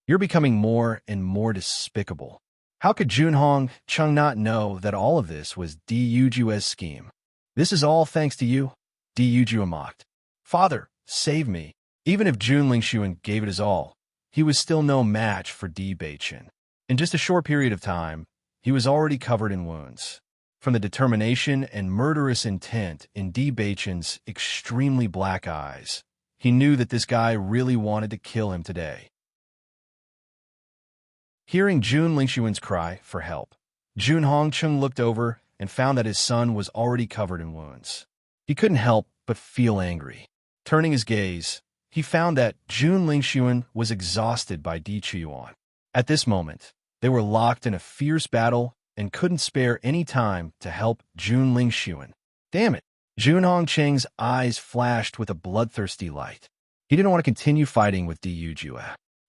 You're becoming more and more despicable. How could Junhong Chung not know that all of this was Di Yujue's scheme? This is all thanks to you, Di Yujue mocked. Father, save me. Even if Jun Lingxuan gave it his all, he was still no match for Di Beichen. In just a short period of time, he was already covered in wounds. From the determination and murderous intent in Di Beichen's extremely black eyes, he knew that this guy really wanted to kill him today. Hearing Jun Lingxuan's cry for help, Jun Hongcheng looked over and found that his son was already covered in wounds. He couldn't help but feel angry. Turning his gaze, he found that Jun Lingxuan was exhausted by Di Chiyuan. At this moment, they were locked in a fierce battle and couldn't spare any time to help Jun Lingxuan. Damn it! Jun Hongcheng's eyes flashed with a bloodthirsty light. He didn't want to continue fighting with Di Yujue.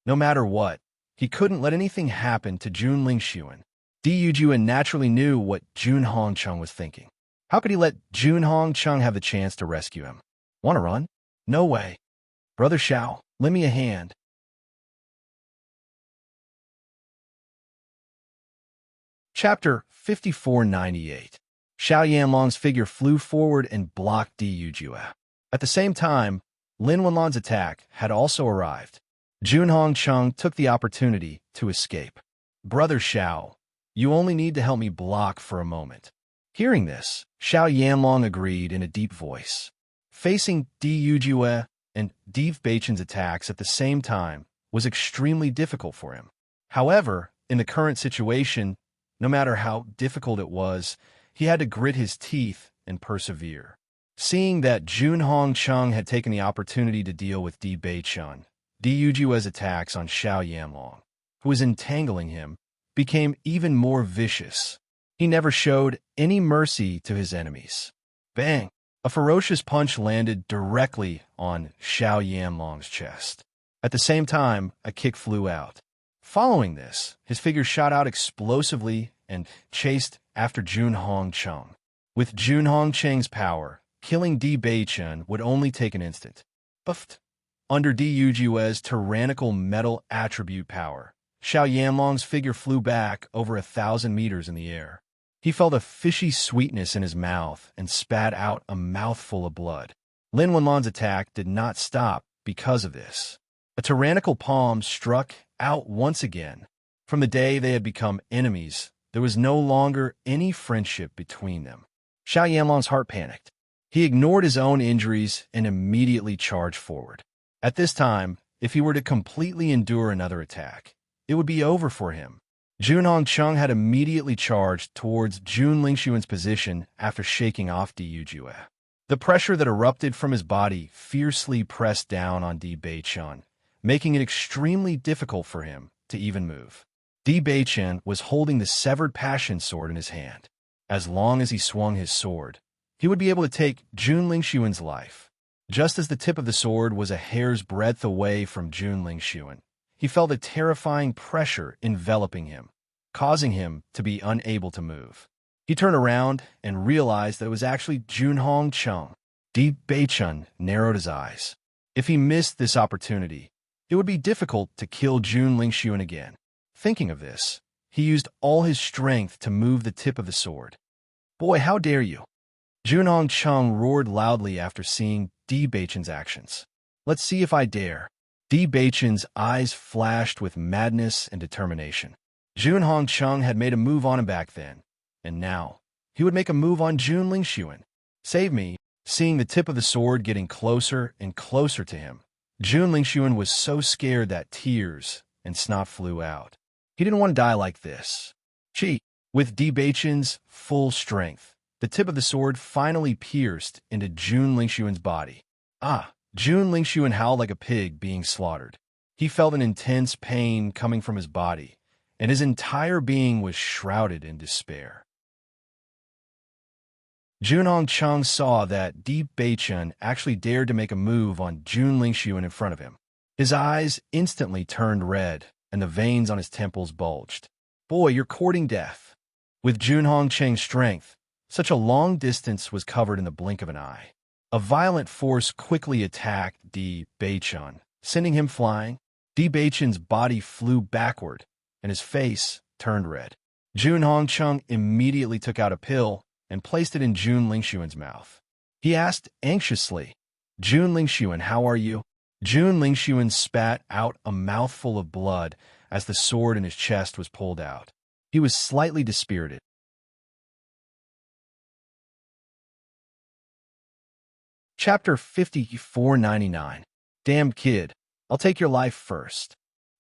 No matter what, he couldn't let anything happen to Jun Lingxuan. Di Yujue naturally knew what Jun Hongcheng was thinking. How could he let Jun Hongcheng have the chance to rescue him? Want to run? No way. Brother Xiao, lend me a hand. Chapter 5498. Xiao Yanlong's figure flew forward and blocked Di Yujue. At the same time, Lin Wenlan's attack had also arrived. Jun Hongcheng took the opportunity to escape. Brother Xiao, you only need to help me block for a moment. Hearing this, Xiao Yanlong agreed in a deep voice. Facing Di Yujue and Di Beichen's attacks at the same time was extremely difficult for him. However, in the current situation, no matter how difficult it was, he had to grit his teeth and persevere. Seeing that Jun Hongcheng had taken the opportunity to deal with Di Beichen, Di Yujue's attacks on Xiao Yanlong, who was entangling him, became even more vicious. He never showed any mercy to his enemies. Bang! A ferocious punch landed directly on Xiao Yanlong's chest. At the same time, a kick flew out. Following this, his figure shot out explosively and chased after Jun Hongcheng. With Jun Hongcheng's power, killing Di Beichen would only take an instant. Buffed. Under Di Yujue's tyrannical metal attribute power, Xiao Yanlong's figure flew back over 1,000 meters in the air. He felt a fishy sweetness in his mouth and spat out a mouthful of blood. Lin Wenlan's attack did not stop because of this. A tyrannical palm struck out once again. From the day they had become enemies, there was no longer any friendship between them. Xiao Yanlong's heart panicked. He ignored his own injuries and immediately charged forward. At this time, if he were to completely endure another attack, it would be over for him. Jun Hongcheng had immediately charged towards Jun Lingxuan's position after shaking off Di Yujue. The pressure that erupted from his body fiercely pressed down on Di Beichen, making it extremely difficult for him to even move. Di Beichen was holding the severed passion sword in his hand. As long as he swung his sword, he would be able to take Jun Lingxuan's life. Just as the tip of the sword was a hair's breadth away from Jun Lingxuan, he felt a terrifying pressure enveloping him, causing him to be unable to move. He turned around and realized that it was actually Jun Hongcheng. Di Beichen narrowed his eyes. If he missed this opportunity, it would be difficult to kill Jun Lingxuan again. Thinking of this, he used all his strength to move the tip of the sword. Boy, how dare you! Jun Hongcheng roared loudly after seeing Di Beichen's actions. Let's see if I dare. Di Beichen's eyes flashed with madness and determination. Jun Hongcheng had made a move on him back then, and now he would make a move on Jun Lingxuan. Save me! Seeing the tip of the sword getting closer and closer to him, Jun Lingxuan was so scared that tears and snot flew out. He didn't want to die like this. Chi! With Di Beichen's full strength, the tip of the sword finally pierced into Jun Lingxuan's body. Ah! Jun Lingxuan howled like a pig being slaughtered. He felt an intense pain coming from his body, and his entire being was shrouded in despair. Junhong Chung saw that Di Beichun actually dared to make a move on Jun Lingxuan in front of him. His eyes instantly turned red, and the veins on his temples bulged. Boy, you're courting death. With Junhong Cheng's strength, such a long distance was covered in the blink of an eye. A violent force quickly attacked Di Beichun, sending him flying. Di Beichun's body flew backward, and his face turned red. Junhong Chung immediately took out a pill and placed it in Jun Lingxuan's mouth. He asked anxiously, "Jun Lingxuan, how are you?" Jun Lingxuan spat out a mouthful of blood as the sword in his chest was pulled out. He was slightly dispirited. Chapter 5499. Damn kid, I'll take your life first.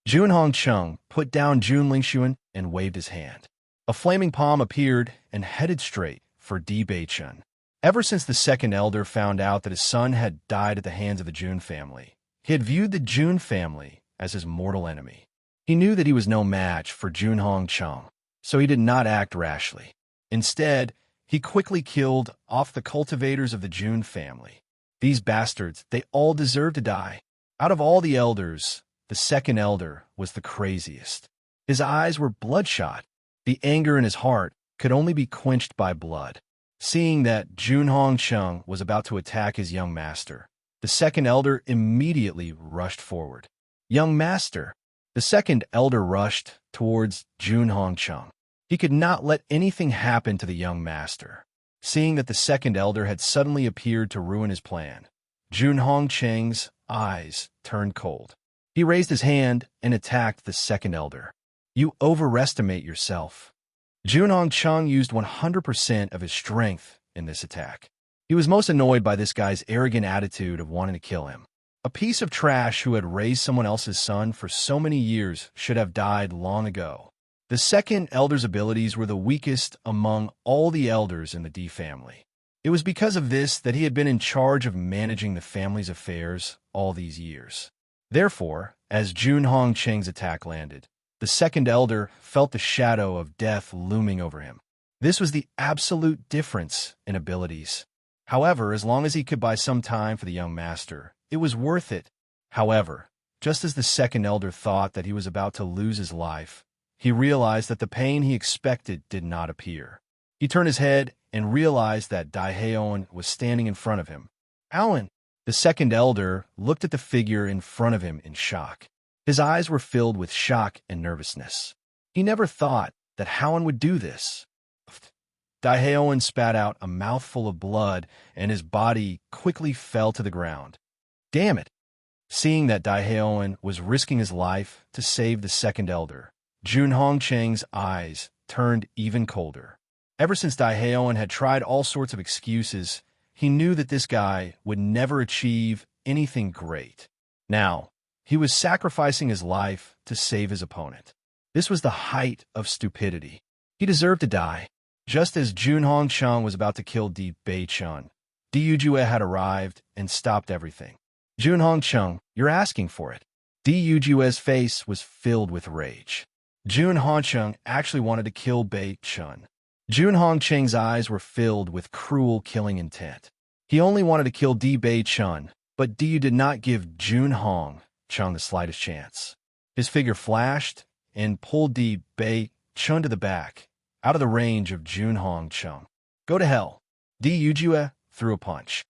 Junhong Chung put down Jun Lingxuan and waved his hand. A flaming palm appeared and headed straight for Di Beichun. Ever since the second elder found out that his son had died at the hands of the Jun family, he had viewed the Jun family as his mortal enemy. He knew that he was no match for Junhong Chung, so he did not act rashly. Instead, he quickly killed off the cultivators of the Jun family. These bastards, they all deserved to die. Out of all the elders, the second elder was the craziest. His eyes were bloodshot. The anger in his heart could only be quenched by blood. Seeing that Junhong Chung was about to attack his young master, the second elder immediately rushed forward. Young master! The second elder rushed towards Junhong Chung. He could not let anything happen to the young master. Seeing that the second elder had suddenly appeared to ruin his plan, Junhong Cheng's eyes turned cold. He raised his hand and attacked the second elder. You overestimate yourself. Junhong Chung used 100% of his strength in this attack. He was most annoyed by this guy's arrogant attitude of wanting to kill him. A piece of trash who had raised someone else's son for so many years should have died long ago. The second elder's abilities were the weakest among all the elders in the Di family. It was because of this that he had been in charge of managing the family's affairs all these years. Therefore, as Junhong Cheng's attack landed, the second elder felt the shadow of death looming over him. This was the absolute difference in abilities. However, as long as he could buy some time for the young master, it was worth it. However, just as the second elder thought that he was about to lose his life, he realized that the pain he expected did not appear. He turned his head and realized that Daiheon was standing in front of him. Alan! The second elder looked at the figure in front of him in shock. His eyes were filled with shock and nervousness. He never thought that Howen would do this. Daiheon spat out a mouthful of blood, and his body quickly fell to the ground. Damn it! Seeing that Daiheon was risking his life to save the second elder, Junhong Cheng's eyes turned even colder. Ever since Daiheon had tried all sorts of excuses, he knew that this guy would never achieve anything great. Now, he was sacrificing his life to save his opponent. This was the height of stupidity. He deserved to die. Just as Junhong Chung was about to kill Di Beichun, Di Yujue had arrived and stopped everything. Junhong Chung, you're asking for it. Di Yujue's face was filled with rage. Junhong Chung actually wanted to kill Beichun. Junhong Cheng's eyes were filled with cruel killing intent. He only wanted to kill Di Beichun, but Di Yu did not give Junhong Chung the slightest chance. His figure flashed and pulled Di Beichun to the back, out of the range of Junhong Chung. Go to hell. Di Yujue threw a punch.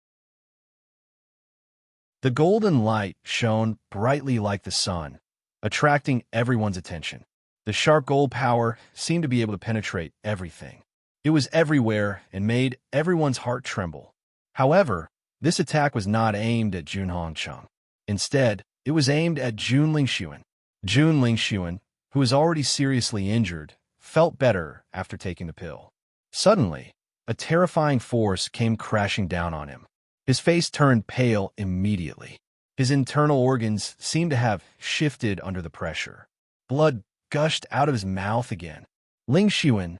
The golden light shone brightly like the sun, attracting everyone's attention. The sharp gold power seemed to be able to penetrate everything. It was everywhere and made everyone's heart tremble. However, this attack was not aimed at Junhong Chung. Instead, it was aimed at Jun Lingxuan. Jun Lingxuan, who was already seriously injured, felt better after taking the pill. Suddenly, a terrifying force came crashing down on him. His face turned pale immediately. His internal organs seemed to have shifted under the pressure. Blood gushed out of his mouth again. Lingxuan.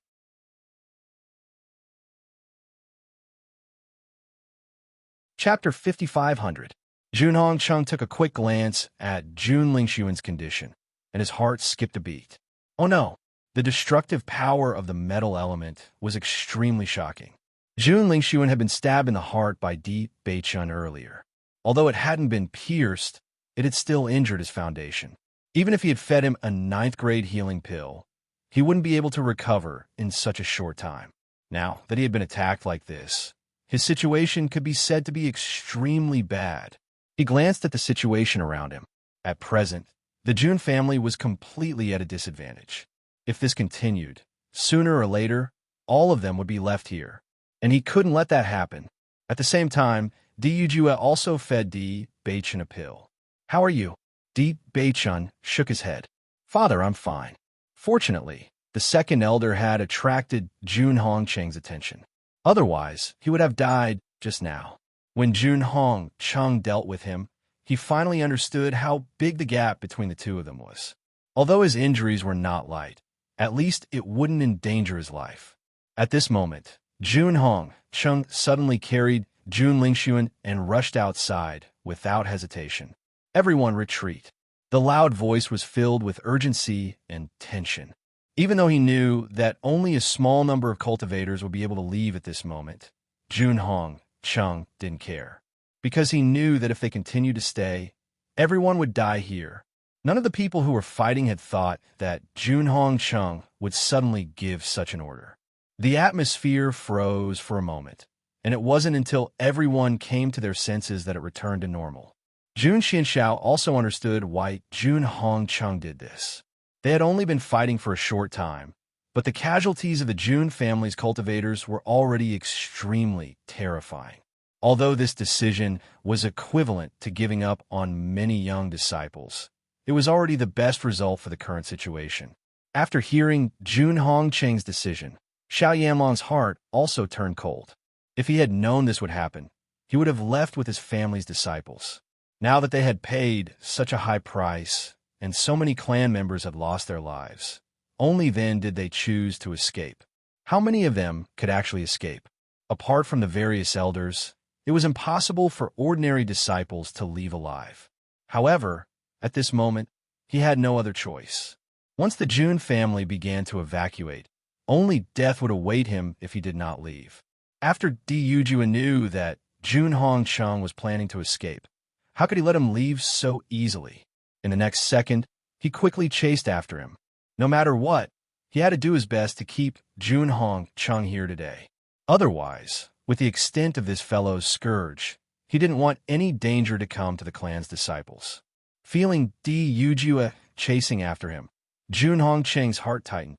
Chapter 5500. Junhong Chung took a quick glance at Jun Lingxuan's condition, and his heart skipped a beat. Oh no! The destructive power of the metal element was extremely shocking. Jun Lingxuan had been stabbed in the heart by Di Beichun earlier. Although it hadn't been pierced, it had still injured his foundation. Even if he had fed him a ninth-grade healing pill, he wouldn't be able to recover in such a short time. Now that he had been attacked like this, his situation could be said to be extremely bad. He glanced at the situation around him. At present, the Jun family was completely at a disadvantage. If this continued, sooner or later, all of them would be left here, and he couldn't let that happen. At the same time, Di Yujue also fed Di Beichun a pill. "How are you?" Di Beichun shook his head. "Father, I'm fine." Fortunately, the second elder had attracted Jun Hongcheng's attention. Otherwise, he would have died just now. When Jun Hongcheng dealt with him, he finally understood how big the gap between the two of them was. Although his injuries were not light, at least it wouldn't endanger his life. At this moment, Jun Hongcheng suddenly carried Jun Lingxuan and rushed outside without hesitation. "Everyone retreat." The loud voice was filled with urgency and tension. Even though he knew that only a small number of cultivators would be able to leave at this moment, Jun Hongcheng didn't care. Because he knew that if they continued to stay, everyone would die here. None of the people who were fighting had thought that Jun Hongcheng would suddenly give such an order. The atmosphere froze for a moment, and it wasn't until everyone came to their senses that it returned to normal. Jun Xianxiao also understood why Jun Hongcheng did this. They had only been fighting for a short time, but the casualties of the Jun family's cultivators were already extremely terrifying. Although this decision was equivalent to giving up on many young disciples, it was already the best result for the current situation. After hearing Jun Hongcheng's decision, Xiao Yanlong's heart also turned cold. If he had known this would happen, he would have left with his family's disciples. Now that they had paid such a high price, and so many clan members had lost their lives, only then did they choose to escape. How many of them could actually escape? Apart from the various elders, it was impossible for ordinary disciples to leave alive. However, at this moment, he had no other choice. Once the Jun family began to evacuate, only death would await him if he did not leave. After Di Yujue knew that Jun Hongcheng was planning to escape, how could he let him leave so easily? In the next second, he quickly chased after him. No matter what, he had to do his best to keep Jun Hongcheng here today. Otherwise, with the extent of this fellow's scourge, he didn't want any danger to come to the clan's disciples. Feeling Di Yujue chasing after him, Jun Hongcheng's heart tightened.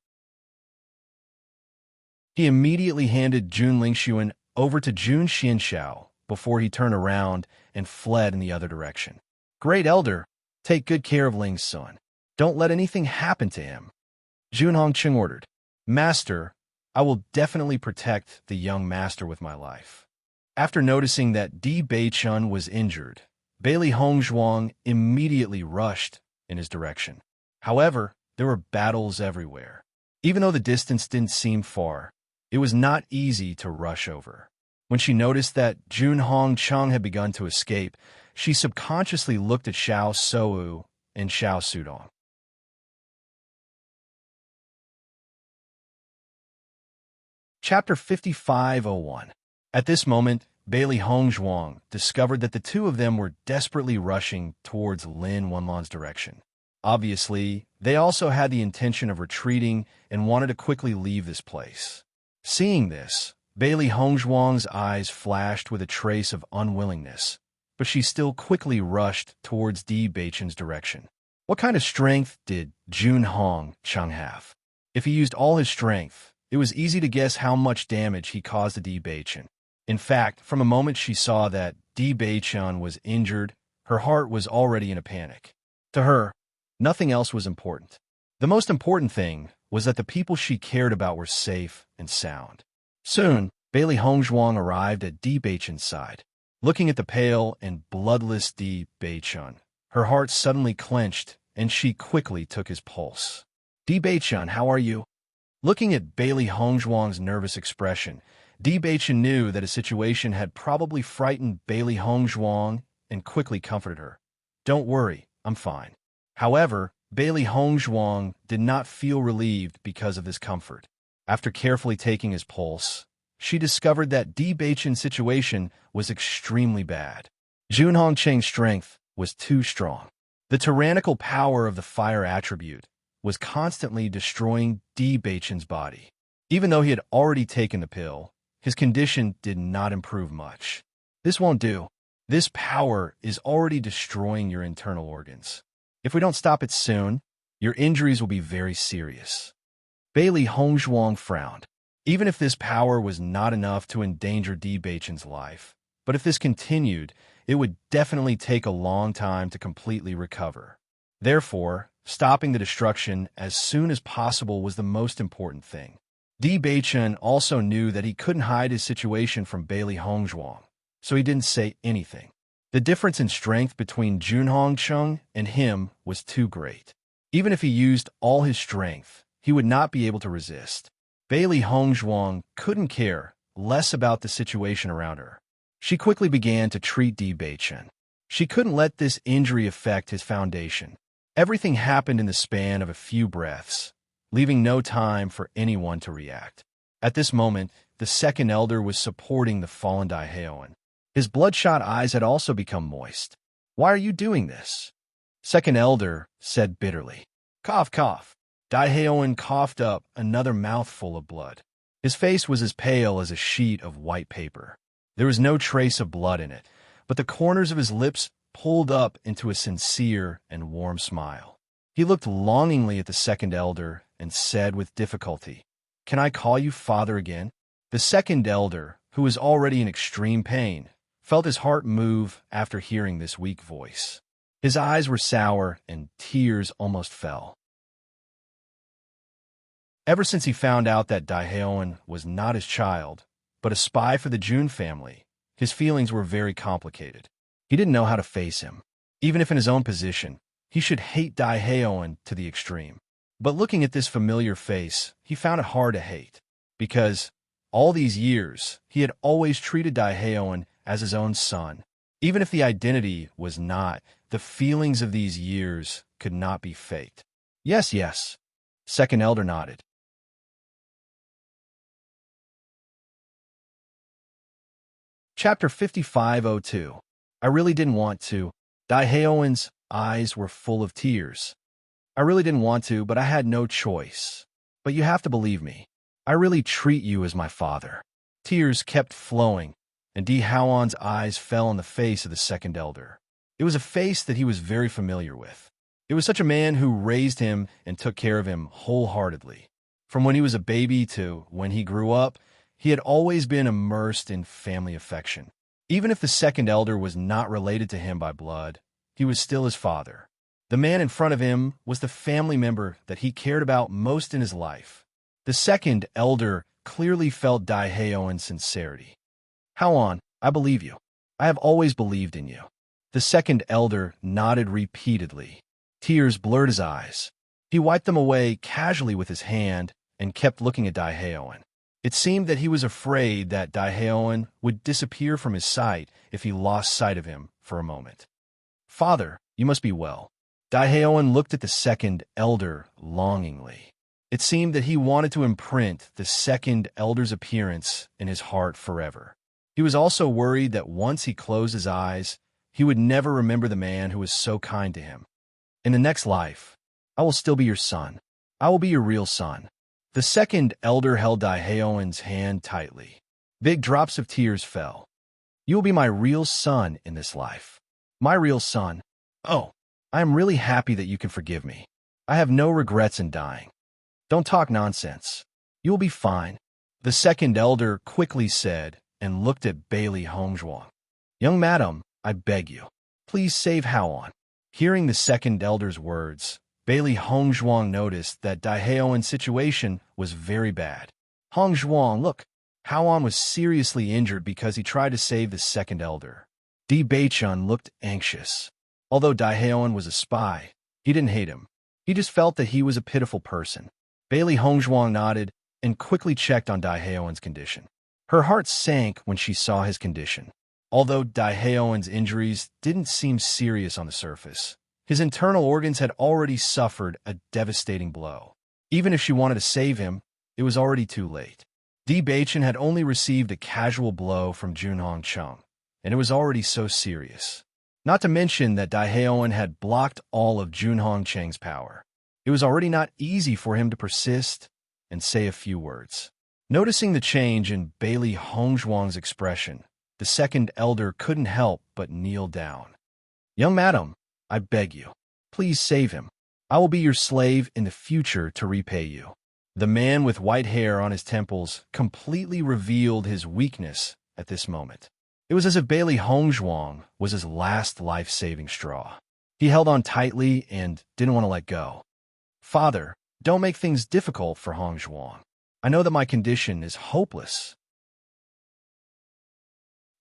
He immediately handed Jun Lingxuan over to Jun Xianxiao before he turned around and fled in the other direction. "Great Elder, take good care of Ling's son. Don't let anything happen to him," Jun Hongcheng ordered. "Master, I will definitely protect the young master with my life." After noticing that Di Beichun was injured, Bailey Hongzhuang immediately rushed in his direction. However, there were battles everywhere. Even though the distance didn't seem far, it was not easy to rush over. When she noticed that Jun Hongcheng had begun to escape, she subconsciously looked at Xiao Sou and Xiao Sudong. Chapter 5501. At this moment, Bailey Hongzhuang discovered that the two of them were desperately rushing towards Lin Wenlan's direction. Obviously, they also had the intention of retreating and wanted to quickly leave this place. Seeing this, Bailey Hongzhuang's eyes flashed with a trace of unwillingness, but she still quickly rushed towards Di Beichun's direction. What kind of strength did Jun Hongcheng have? If he used all his strength, it was easy to guess how much damage he caused to Di Beichun. In fact, from a moment she saw that Di Beichun was injured, her heart was already in a panic. To her, nothing else was important. The most important thing was that the people she cared about were safe and sound. Soon, Bailey Hongzhuang arrived at Di Beichun's side. Looking at the pale and bloodless Di Beichun, her heart suddenly clenched, and she quickly took his pulse. "Di Beichun, how are you?" Looking at Bailey Hongzhuang's nervous expression, Di Beichun knew that a situation had probably frightened Bailey Hongzhuang and quickly comforted her. "Don't worry, I'm fine." However, Bailey Hongzhuang did not feel relieved because of this comfort. After carefully taking his pulse, she discovered that Bewitching's situation was extremely bad. Jun Hongqing's strength was too strong. The tyrannical power of the fire attribute was constantly destroying Bewitching's body. Even though he had already taken the pill, his condition did not improve much. This won't do. This power is already destroying your internal organs. If we don't stop it soon, your injuries will be very serious. Bailey Hongzhuang frowned. Even if this power was not enough to endanger Bewitching's life, but if this continued, it would definitely take a long time to completely recover. Therefore, stopping the destruction as soon as possible was the most important thing. Bewitching also knew that he couldn't hide his situation from Bailey Hongzhuang, so he didn't say anything. The difference in strength between Jun Hongqing and him was too great. Even if he used all his strength, he would not be able to resist. Bailey Hongzhuang couldn't care less about the situation around her. She quickly began to treat Bewitching. She couldn't let this injury affect his foundation. Everything happened in the span of a few breaths, leaving no time for anyone to react. At this moment, the second elder was supporting the fallen Daiheoan. His bloodshot eyes had also become moist. "Why are you doing this?" Second elder said bitterly. "Cough, cough." Daiheoan coughed up another mouthful of blood. His face was as pale as a sheet of white paper. There was no trace of blood in it, but the corners of his lips pulled up into a sincere and warm smile. He looked longingly at the second elder and said with difficulty, "Can I call you father again?" The second elder, who was already in extreme pain, felt his heart move after hearing this weak voice. His eyes were sour and tears almost fell. Ever since he found out that Daiheoan was not his child, but a spy for the Jun family, his feelings were very complicated. He didn't know how to face him. Even if in his own position, he should hate Daiheoan to the extreme. But looking at this familiar face, he found it hard to hate, because all these years, he had always treated Daiheoan as his own son. Even if the identity was not, the feelings of these years could not be faked. "Yes, yes." Second elder nodded. Chapter 5502. I really didn't want to. Daiheoan's eyes were full of tears. "I really didn't want to, but I had no choice. But you have to believe me. I really treat you as my father." Tears kept flowing, and Daiheoan's eyes fell on the face of the second elder. It was a face that he was very familiar with. It was such a man who raised him and took care of him wholeheartedly. From when he was a baby to when he grew up, he had always been immersed in family affection. Even if the second elder was not related to him by blood, he was still his father. The man in front of him was the family member that he cared about most in his life. The second elder clearly felt Daiheoan's sincerity. "Haoan, I believe you. I have always believed in you." The second elder nodded repeatedly. Tears blurred his eyes. He wiped them away casually with his hand and kept looking at Daiheoan. It seemed that he was afraid that Daiheoan would disappear from his sight if he lost sight of him for a moment. "Father, you must be well." Daiheoan looked at the second elder longingly. It seemed that he wanted to imprint the second elder's appearance in his heart forever. He was also worried that once he closed his eyes, he would never remember the man who was so kind to him. "In the next life, I will still be your son. I will be your real son." The second elder held Daiheoan's hand tightly. Big drops of tears fell. "You will be my real son in this life. My real son. Oh, I am really happy that you can forgive me. I have no regrets in dying. Don't talk nonsense. You will be fine." The second elder quickly said and looked at Bailey Hongzhuang. "Young madam, I beg you, please save Haoan." Hearing the second elder's words, Bailey Hongzhuang noticed that Daiheoan's situation was very bad. "Hongzhuang, look, Haoan was seriously injured because he tried to save the second elder." Bewitching looked anxious. Although Daiheoan was a spy, he didn't hate him. He just felt that he was a pitiful person. Bailey Hongzhuang nodded and quickly checked on Daiheoan's condition. Her heart sank when she saw his condition. Although Daiheoan's injuries didn't seem serious on the surface, his internal organs had already suffered a devastating blow. Even if she wanted to save him, it was already too late. Bewitching had only received a casual blow from Junhong Chung, and it was already so serious. Not to mention that Daehaeon had blocked all of Junhong Chang's power. It was already not easy for him to persist and say a few words. Noticing the change in Bailey Hongzhuang's expression, the second elder couldn't help but kneel down. "Young madam, I beg you, please save him. I will be your slave in the future to repay you." The man with white hair on his temples completely revealed his weakness at this moment. It was as if Bailey Hongzhuang was his last life-saving straw. He held on tightly and didn't want to let go. "Father, don't make things difficult for Hongzhuang. I know that my condition is hopeless."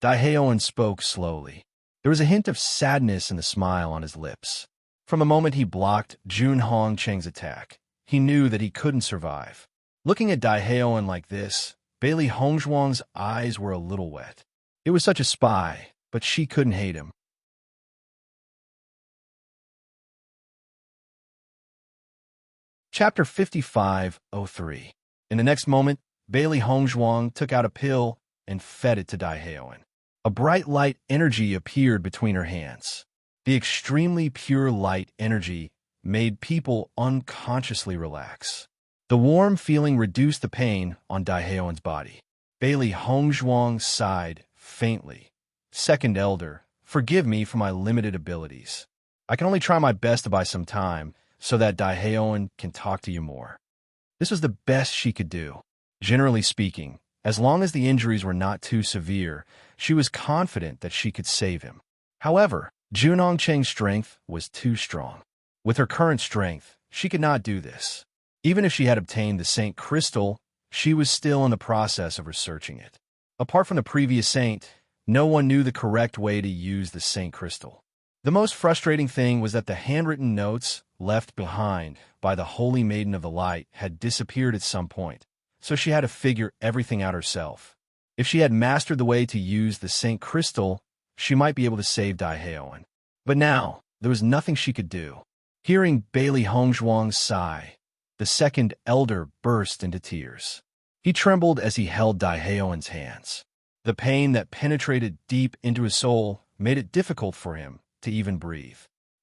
Daehaeon spoke slowly. There was a hint of sadness in the smile on his lips. From the moment he blocked Junhong Chang's attack, he knew that he couldn't survive. Looking at Daehaeon like this, Bailey Hongzhuang's eyes were a little wet. It was such a spy, but she couldn't hate him. Chapter 55:03. In the next moment, Bailey Hongzhuang took out a pill and fed it to Daehaeon. A bright light energy appeared between her hands. The extremely pure light energy made people unconsciously relax. The warm feeling reduced the pain on Daehaeon's body. Bailey Hongzhuang sighed faintly. "Second elder, forgive me for my limited abilities. I can only try my best to buy some time so that Daehaeon can talk to you more." This was the best she could do. Generally speaking, as long as the injuries were not too severe, she was confident that she could save him. However, Junhong Chang's strength was too strong. With her current strength, she could not do this. Even if she had obtained the Saint Crystal, she was still in the process of researching it. Apart from the previous saint, no one knew the correct way to use the Saint Crystal. The most frustrating thing was that the handwritten notes left behind by the Holy Maiden of the Light had disappeared at some point, so she had to figure everything out herself. If she had mastered the way to use the Saint Crystal, she might be able to save Daehaeon. But now, there was nothing she could do. Hearing Bailey Hongzhuang's sigh, the second elder burst into tears. He trembled as he held Daehaeon's hands. The pain that penetrated deep into his soul made it difficult for him to even breathe.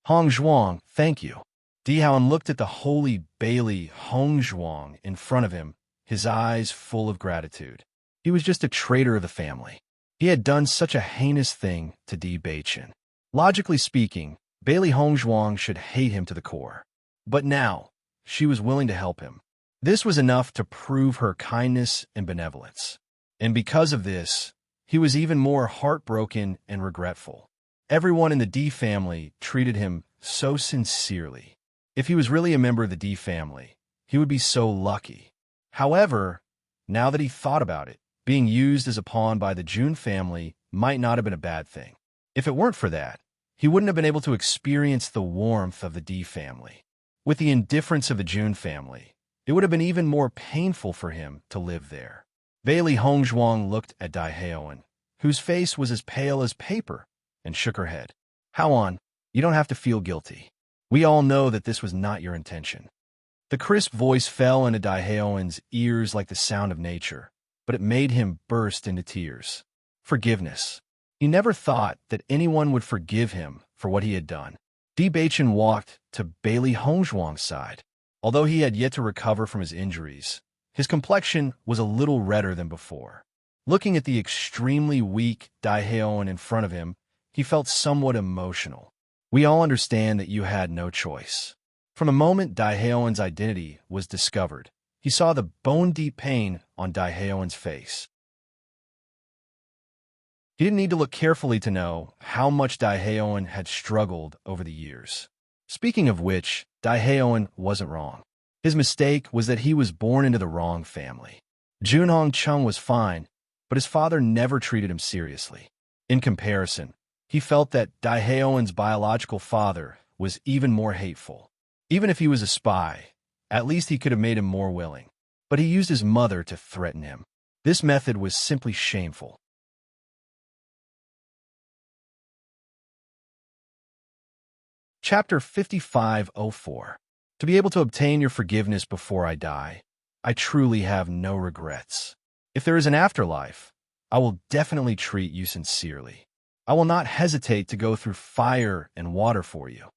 "Hongzhuang, thank you." Daehaeon looked at the holy Bailey Hongzhuang in front of him, his eyes full of gratitude. He was just a traitor of the family. He had done such a heinous thing to Bewitching. Logically speaking, Bailey Hongzhuang should hate him to the core. But now, she was willing to help him. This was enough to prove her kindness and benevolence. And because of this, he was even more heartbroken and regretful. Everyone in the D family treated him so sincerely. If he was really a member of the D family, he would be so lucky. However, now that he thought about it, being used as a pawn by the Jun family might not have been a bad thing. If it weren't for that, he wouldn't have been able to experience the warmth of the D family. With the indifference of the Jun family, it would have been even more painful for him to live there. Bailey Hongzhuang looked at Daehaeon, whose face was as pale as paper, and shook her head. "How on? You don't have to feel guilty. We all know that this was not your intention." The crisp voice fell into Daehaeon's ears like the sound of nature, but it made him burst into tears. Forgiveness. He never thought that anyone would forgive him for what he had done. Bewitching walked to Bailey Hongzhuang's side. Although he had yet to recover from his injuries, his complexion was a little redder than before. Looking at the extremely weak Daehaeon in front of him, he felt somewhat emotional. "We all understand that you had no choice." From the moment Daehaeon's identity was discovered, he saw the bone-deep pain on Daehaeon's face. He didn't need to look carefully to know how much Daehaeon had struggled over the years. Speaking of which, Daehaeon wasn't wrong. His mistake was that he was born into the wrong family. Junhong Chung was fine, but his father never treated him seriously. In comparison, he felt that Daehaeon's biological father was even more hateful. Even if he was a spy, at least he could have made him more willing. But he used his mother to threaten him. This method was simply shameful. Chapter 55:04. To be able to obtain your forgiveness before I die, I truly have no regrets. If there is an afterlife, I will definitely treat you sincerely. I will not hesitate to go through fire and water for you.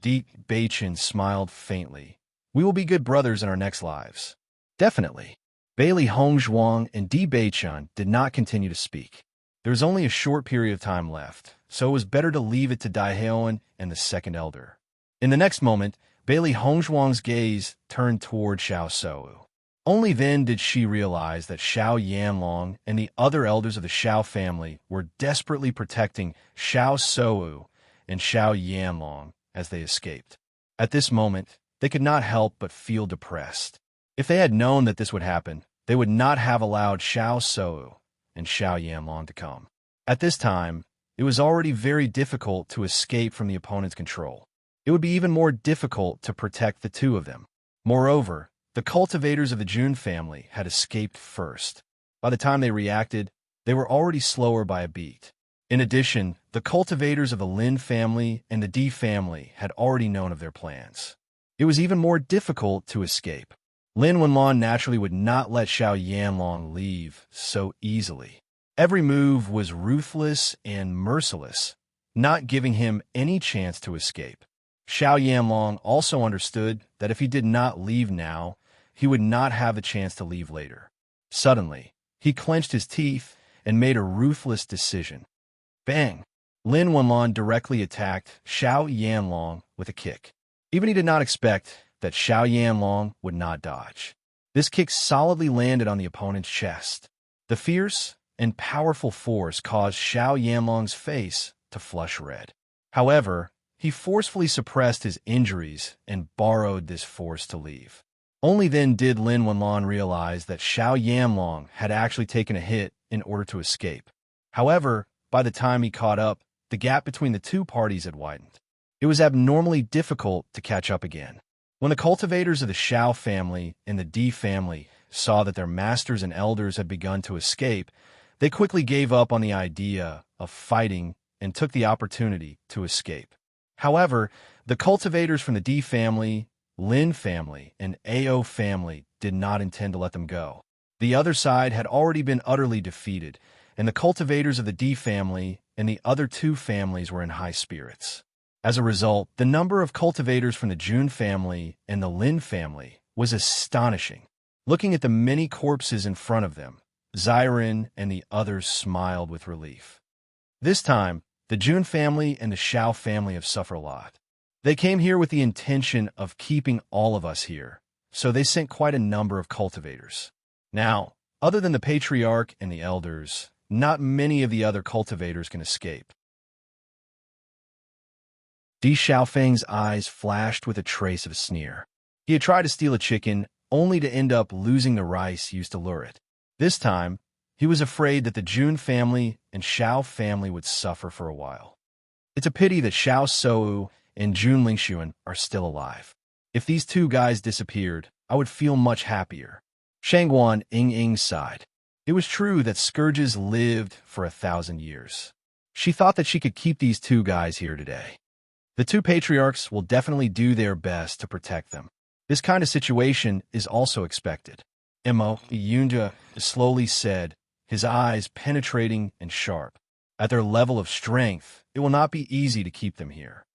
Bewitching smiled faintly. We will be good brothers in our next lives. Definitely. Bailey Hongzhuang and Bewitching did not continue to speak. There was only a short period of time left, so it was better to leave it to Daiheoan and the second elder. In the next moment, Bailey Hongzhuang's gaze turned toward Xiao Shou. Only then did she realize that Xiao Yanlong and the other elders of the Xiao family were desperately protecting Xiao Shou and Xiao Yanlong as they escaped. At this moment, they could not help but feel depressed. If they had known that this would happen, they would not have allowed Xiao Shou and Xiao Yanlong to come. At this time, it was already very difficult to escape from the opponent's control. It would be even more difficult to protect the two of them. Moreover, the cultivators of the Jun family had escaped first. By the time they reacted, they were already slower by a beat. In addition, the cultivators of the Lin family and the Di family had already known of their plans. It was even more difficult to escape. Lin Wenlong naturally would not let Xiao Yanlong leave so easily. Every move was ruthless and merciless, not giving him any chance to escape. Xiao Yanlong also understood that if he did not leave now, he would not have a chance to leave later. Suddenly, he clenched his teeth and made a ruthless decision. Bang! Lin Wenlong directly attacked Xiao Yanlong with a kick. Even he did not expect that Xiao Yanlong would not dodge. This kick solidly landed on the opponent's chest. The fierce and powerful force caused Xiao Yanlong's face to flush red. However, he forcefully suppressed his injuries and borrowed this force to leave. Only then did Lin Wenlong realize that Xiao Yanlong had actually taken a hit in order to escape. However, by the time he caught up, the gap between the two parties had widened. It was abnormally difficult to catch up again. When the cultivators of the Xiao family and the Di family saw that their masters and elders had begun to escape, they quickly gave up on the idea of fighting and took the opportunity to escape. However, the cultivators from the Di family, Lin family, and Ao family did not intend to let them go. The other side had already been utterly defeated, and the cultivators of the Di family and the other two families were in high spirits. As a result, the number of cultivators from the Jun family and the Lin family was astonishing. Looking at the many corpses in front of them, Xiren and the others smiled with relief. This time, the Jun family and the Xiao family have suffered a lot. They came here with the intention of keeping all of us here, so they sent quite a number of cultivators. Now, other than the patriarch and the elders, not many of the other cultivators can escape. Di Xiaofeng's eyes flashed with a trace of a sneer. He had tried to steal a chicken, only to end up losing the rice used to lure it. This time, he was afraid that the Jun family and Xiao family would suffer for a while. It's a pity that Xiao Shou and Jun Lingxuan are still alive. If these two guys disappeared, I would feel much happier. Shangguan Ying sighed. It was true that scourges lived for 1,000 years. She thought that she could keep these two guys here today. The two patriarchs will definitely do their best to protect them. This kind of situation is also expected. Imo Yunja slowly said, his eyes penetrating and sharp. At their level of strength, it will not be easy to keep them here.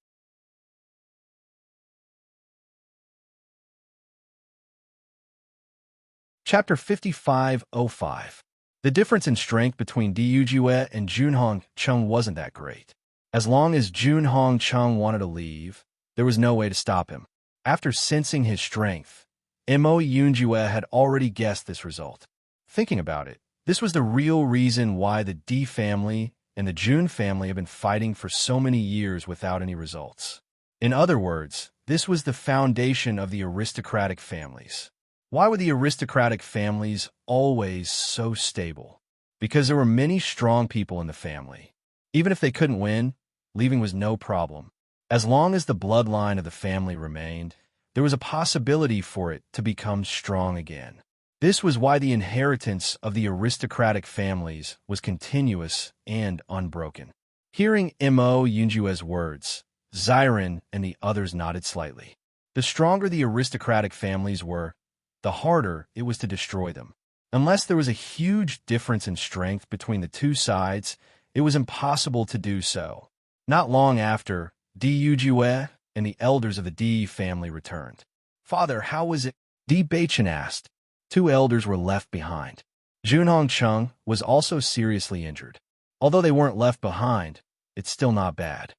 Chapter 5505. The difference in strength between Diu Jue and Junhong Cheng wasn't that great. As long as Junhong Cheng wanted to leave, there was no way to stop him. After sensing his strength, Mo Yunjue had already guessed this result. Thinking about it, this was the real reason why the Di family and the Jun family have been fighting for so many years without any results. In other words, this was the foundation of the aristocratic families. Why were the aristocratic families always so stable? Because there were many strong people in the family. Even if they couldn't win, leaving was no problem. As long as the bloodline of the family remained, there was a possibility for it to become strong again. This was why the inheritance of the aristocratic families was continuous and unbroken. Hearing Mo Yunjue's words, Xiren and the others nodded slightly. The stronger the aristocratic families were, the harder it was to destroy them. Unless there was a huge difference in strength between the two sides, it was impossible to do so. Not long after, Bewitching and the elders of the D family returned. "Father, how was it?" Bewitching asked. Two elders were left behind. Junhong Chung was also seriously injured. Although they weren't left behind, it's still not bad.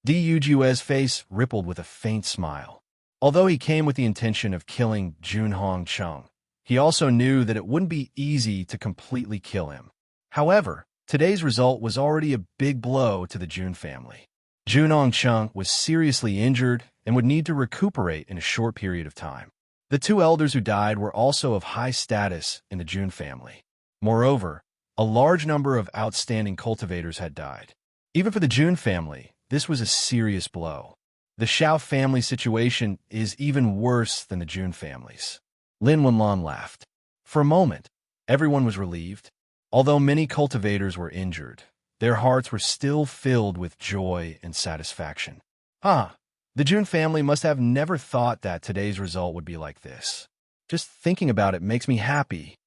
Bewitching's face rippled with a faint smile. Although he came with the intention of killing Junhong Chung, he also knew that it wouldn't be easy to completely kill him. However, today's result was already a big blow to the Jun family. Junhong Chung was seriously injured and would need to recuperate in a short period of time. The two elders who died were also of high status in the Jun family. Moreover, a large number of outstanding cultivators had died. Even for the Jun family, this was a serious blow. The Xiao family situation is even worse than the Jun family's. Lin Wenlan laughed. For a moment, everyone was relieved. Although many cultivators were injured, their hearts were still filled with joy and satisfaction. The Jun family must have never thought that today's result would be like this. Just thinking about it makes me happy.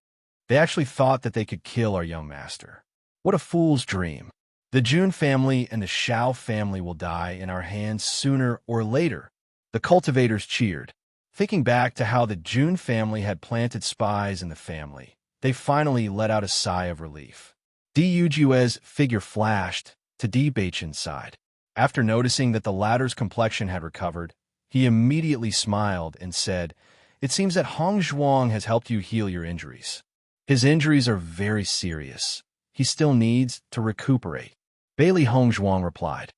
They actually thought that they could kill our young master. What a fool's dream. The Jun family and the Xiao family will die in our hands sooner or later. The cultivators cheered. Thinking back to how the Jun family had planted spies in the family, they finally let out a sigh of relief. Diyujue's figure flashed to Dibachin's side. After noticing that the latter's complexion had recovered, he immediately smiled and said, "It seems that Hong Zhuang has helped you heal your injuries." "His injuries are very serious. He still needs to recuperate." Bailey Hong Zhuang replied.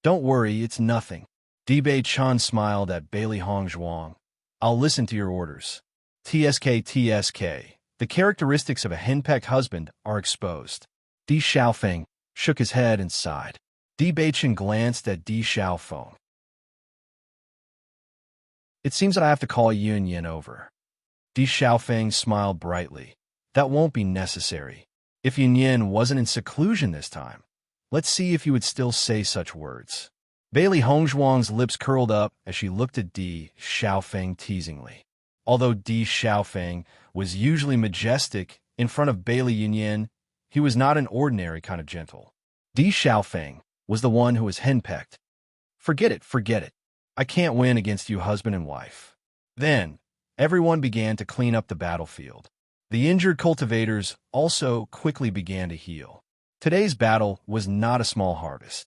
"Don't worry, it's nothing." Dibei Chan smiled at Bailey Hong Zhuang. "I'll listen to your orders." TSK. The characteristics of a henpecked husband are exposed. Di Xiaofeng shook his head and sighed. Di Beichen glanced at Di Xiaofeng. "It seems that I have to call Yun Yin over." Di Xiaofeng smiled brightly. "That won't be necessary. If Yun Yin wasn't in seclusion this time, let's see if he would still say such words." Bailey Hongzhuang's lips curled up as she looked at Di Xiaofeng teasingly. Although Di Xiaofeng was usually majestic in front of Bailey Yunyin, he was not an ordinary kind of gentle. Di Xiaofeng was the one who was henpecked. Forget it. I can't win against you, husband and wife." Then, everyone began to clean up the battlefield. The injured cultivators also quickly began to heal. Today's battle was not a small harvest.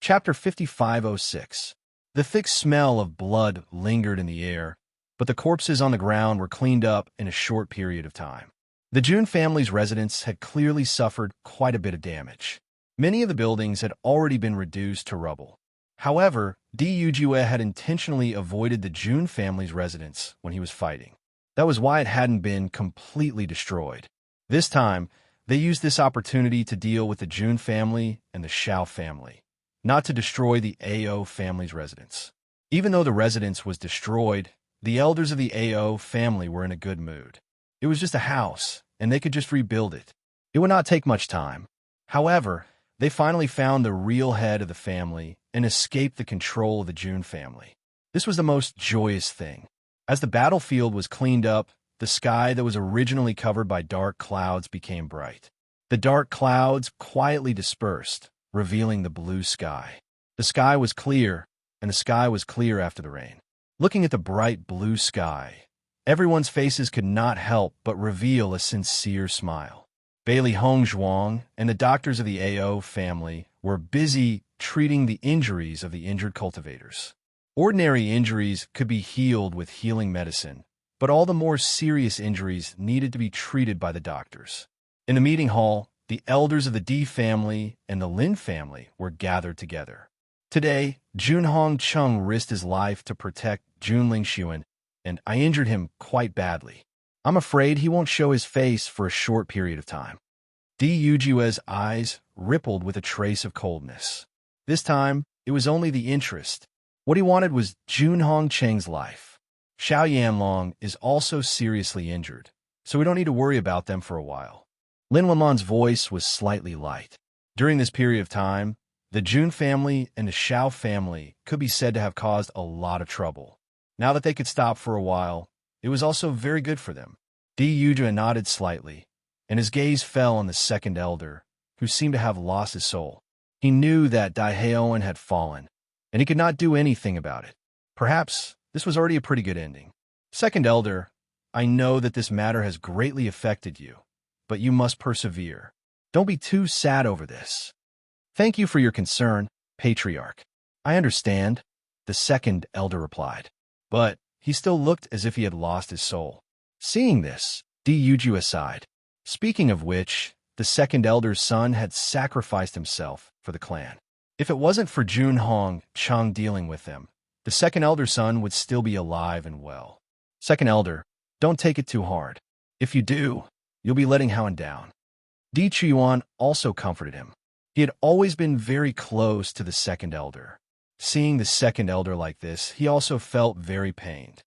Chapter 5506. The thick smell of blood lingered in the air, but the corpses on the ground were cleaned up in a short period of time. The Jun family's residence had clearly suffered quite a bit of damage. Many of the buildings had already been reduced to rubble. However, Di Yujue had intentionally avoided the Jun family's residence when he was fighting. That was why it hadn't been completely destroyed. This time, they used this opportunity to deal with the Jun family and the Xiao family, not to destroy the Ao family's residence. Even though the residence was destroyed, the elders of the Ao family were in a good mood. It was just a house, and they could just rebuild it. It would not take much time. However, they finally found the real head of the family and escaped the control of the Jun family. This was the most joyous thing. As the battlefield was cleaned up, the sky that was originally covered by dark clouds became bright. The dark clouds quietly dispersed, revealing the blue sky. The sky was clear, and the sky was clear after the rain. Looking at the bright blue sky, everyone's faces could not help but reveal a sincere smile. Bailey Hongzhuang and the doctors of the Ao family were busy treating the injuries of the injured cultivators. Ordinary injuries could be healed with healing medicine, but all the more serious injuries needed to be treated by the doctors. In the meeting hall, the elders of the Di family and the Lin family were gathered together. Today, Junhong Chung risked his life to protect Junling Xuan, and I injured him quite badly. I'm afraid he won't show his face for a short period of time. Di Yujue's eyes rippled with a trace of coldness. This time, it was only the interest. What he wanted was Junhong Cheng's life. Xiao Yanlong is also seriously injured, so we don't need to worry about them for a while. Lin Wenlan's voice was slightly light. During this period of time, The Jun family and the Xiao family could be said to have caused a lot of trouble. Now that they could stop for a while, it was also very good for them. Yuzhu nodded slightly, and his gaze fell on the second elder, who seemed to have lost his soul. He knew that Daiheoan had fallen, and he could not do anything about it. Perhaps this was already a pretty good ending. Second elder, I know that this matter has greatly affected you, but you must persevere. Don't be too sad over this. Thank you for your concern, Patriarch. I understand, the second elder replied. But he still looked as if he had lost his soul. Seeing this, Yuzhu sighed. Speaking of which, the second elder's son had sacrificed himself for the clan. If it wasn't for Jun Hong Cheng dealing with them, the second elder's son would still be alive and well. Second elder, don't take it too hard. If you do, you'll be letting Howen down. Di Chuan also comforted him. He had always been very close to the second elder. Seeing the second elder like this, he also felt very pained.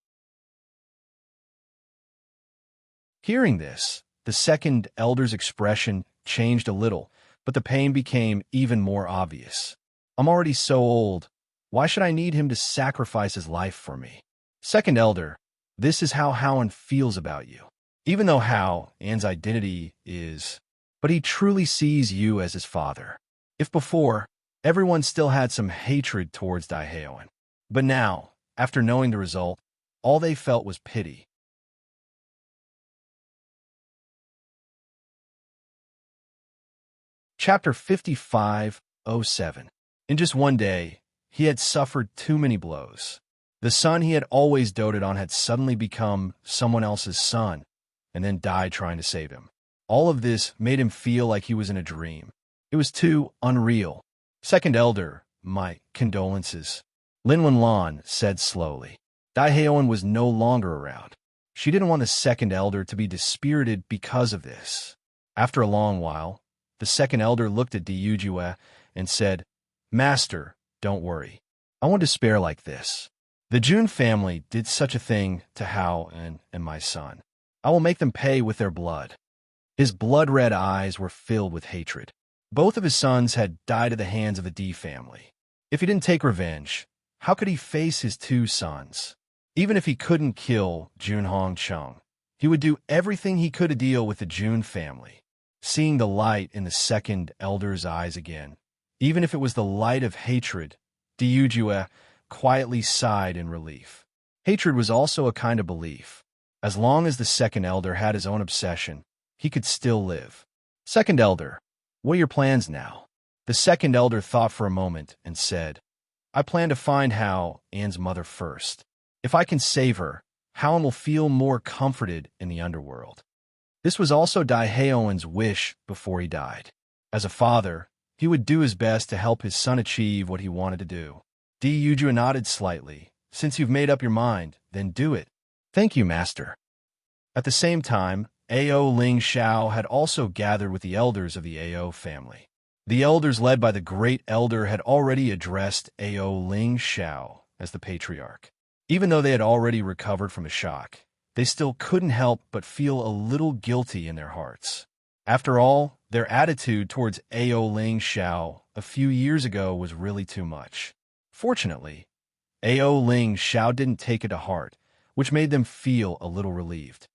Hearing this, the second elder's expression changed a little, but the pain became even more obvious. I'm already so old. Why should I need him to sacrifice his life for me? Second elder, this is how Howen feels about you. Even though Hao An's identity is, but he truly sees you as his father. If before, everyone still had some hatred towards Daiheoan, but now, after knowing the result, all they felt was pity. Chapter 55:07. In just one day, he had suffered too many blows. The son he had always doted on had suddenly become someone else's son, and then died trying to save him. All of this made him feel like he was in a dream. It was too unreal. Second elder, my condolences, Lin Wenlan said slowly. Daiheoan was no longer around. She didn't want the second elder to be dispirited because of this. After a long while, the second elder looked at Yuzhu and said, Master, don't worry. I won't despair like this. The Jun family did such a thing to Hao and my son. I will make them pay with their blood. His blood-red eyes were filled with hatred. Both of his sons had died at the hands of the Di family. If he didn't take revenge, how could he face his two sons? Even if he couldn't kill Jun Hong Cheng, he would do everything he could to deal with the Jun family. Seeing the light in the second elder's eyes again, even if it was the light of hatred, Yuzhu quietly sighed in relief. Hatred was also a kind of belief. As long as the second elder had his own obsession, he could still live. Second elder, what are your plans now? The second elder thought for a moment and said, I plan to find Hao An's mother first. If I can save her, Howen will feel more comforted in the underworld. This was also Daiheoan's wish before he died. As a father, he would do his best to help his son achieve what he wanted to do. Yuzhu nodded slightly. Since you've made up your mind, then do it. Thank you, Master. At the same time, Ao Ling Xiao had also gathered with the elders of the Ao family. The elders led by the great elder had already addressed Ao Ling Xiao as the patriarch. Even though they had already recovered from a shock, they still couldn't help but feel a little guilty in their hearts. After all, their attitude towards Ao Ling Xiao a few years ago was really too much. Fortunately, Ao Ling Xiao didn't take it to heart, which made them feel a little relieved.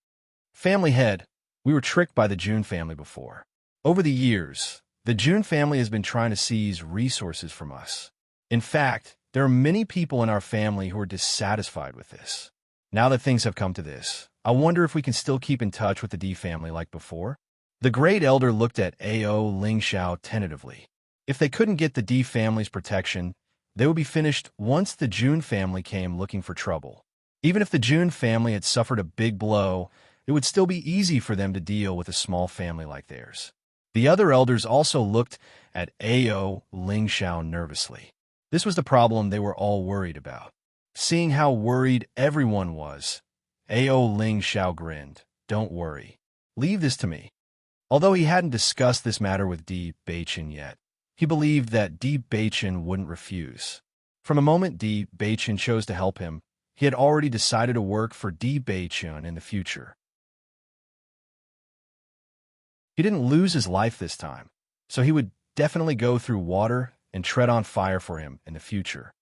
Family head, we were tricked by the Jun family before. Over the years, the Jun family has been trying to seize resources from us. In fact, there are many people in our family who are dissatisfied with this. Now that things have come to this, I wonder if we can still keep in touch with the Di family like before? The great elder looked at Ao Ling Xiao tentatively. If they couldn't get the Di family's protection, they would be finished once the Jun family came looking for trouble. Even if the Jun family had suffered a big blow, it would still be easy for them to deal with a small family like theirs. The other elders also looked at Ao Ling Xiao nervously. This was the problem they were all worried about. Seeing how worried everyone was, Ao Ling Xiao grinned. Don't worry. Leave this to me. Although he hadn't discussed this matter with Di Beichen yet, he believed that Di Beichen wouldn't refuse. From the moment Di Beichen chose to help him, he had already decided to work for Di Beichen in the future. He didn't lose his life this time, so he would definitely go through water and tread on fire for him in the future.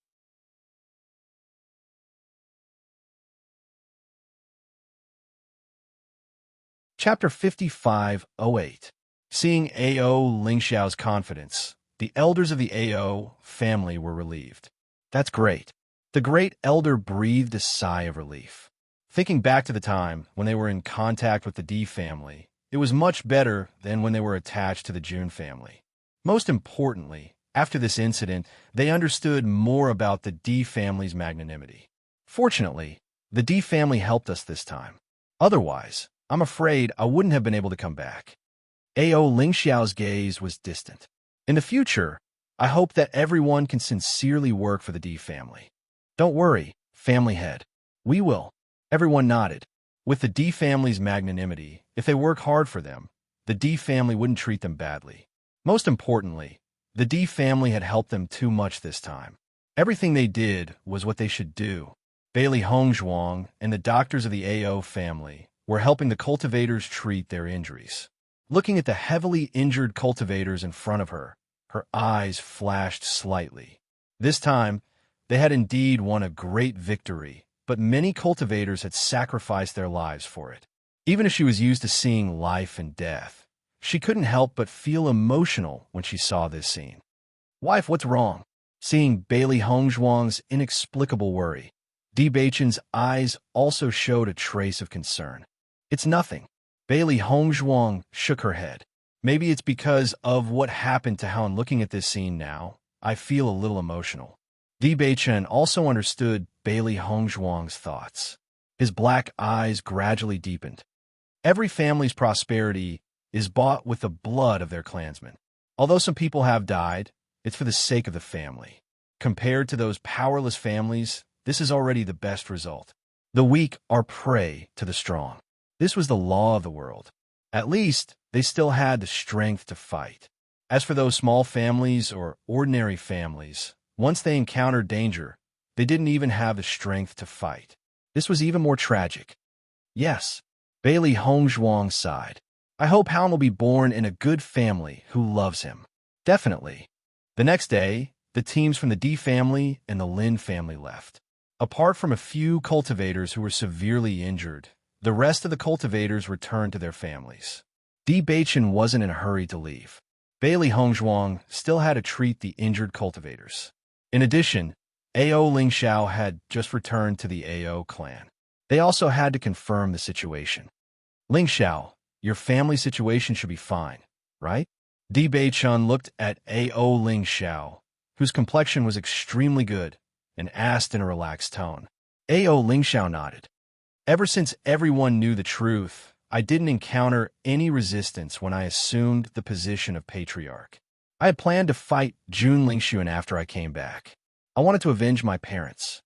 Chapter 5508. Seeing A.O. Lingxiao's confidence, the elders of the A.O. family were relieved. That's great. The great elder breathed a sigh of relief. Thinking back to the time when they were in contact with the D family, it was much better than when they were attached to the Jun family. Most importantly, after this incident, they understood more about the D family's magnanimity. Fortunately, the D family helped us this time. Otherwise, I'm afraid I wouldn't have been able to come back. A.O. Lingxiao's gaze was distant. In the future, I hope that everyone can sincerely work for the D family. Don't worry, family head. We will. Everyone nodded. With the D family's magnanimity, if they work hard for them, the D family wouldn't treat them badly. Most importantly, the D family had helped them too much this time. Everything they did was what they should do. Bailey Hongzhuang and the doctors of the A.O. family were helping the cultivators treat their injuries. Looking at the heavily injured cultivators in front of her, her eyes flashed slightly. This time, they had indeed won a great victory, but many cultivators had sacrificed their lives for it. Even if she was used to seeing life and death, she couldn't help but feel emotional when she saw this scene. Wife, what's wrong? Seeing Bailey Hongzhuang's inexplicable worry, Bewitching's eyes also showed a trace of concern. It's nothing. Bailey Hongzhuang shook her head. Maybe it's because of what happened to how I'm looking at this scene now. I feel a little emotional. Bewitching also understood Bailey Hongzhuang's thoughts. His black eyes gradually deepened. Every family's prosperity is bought with the blood of their clansmen. Although some people have died, it's for the sake of the family. Compared to those powerless families, this is already the best result. The weak are prey to the strong. This was the law of the world. At least, they still had the strength to fight. As for those small families or ordinary families, once they encountered danger, they didn't even have the strength to fight. This was even more tragic. Yes, Bailey Hongzhuang sighed. I hope Hound will be born in a good family who loves him. Definitely. The next day, the teams from the D family and the Lin family left. Apart from a few cultivators who were severely injured, the rest of the cultivators returned to their families. Bewitching wasn't in a hurry to leave. Bailey Hongzhuang still had to treat the injured cultivators. In addition, A.O. Lingxiao had just returned to the A.O. clan. They also had to confirm the situation. Lingxiao, your family situation should be fine, right? Bewitching looked at A.O. Lingxiao, whose complexion was extremely good, and asked in a relaxed tone. A.O. Lingxiao nodded. Ever since everyone knew the truth, I didn't encounter any resistance when I assumed the position of patriarch. I had planned to fight Jun Lingxuan after I came back. I wanted to avenge my parents.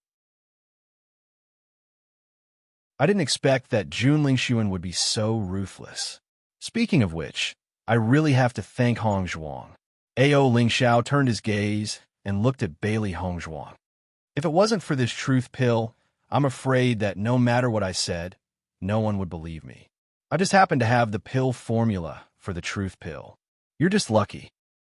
I didn't expect that Jun Lingxuan would be so ruthless. Speaking of which, I really have to thank Hongzhuang. A.O. Lingxiao turned his gaze and looked at Bailey Hongzhuang. If it wasn't for this truth pill, I'm afraid that no matter what I said, no one would believe me. I just happen to have the pill formula for the truth pill. You're just lucky.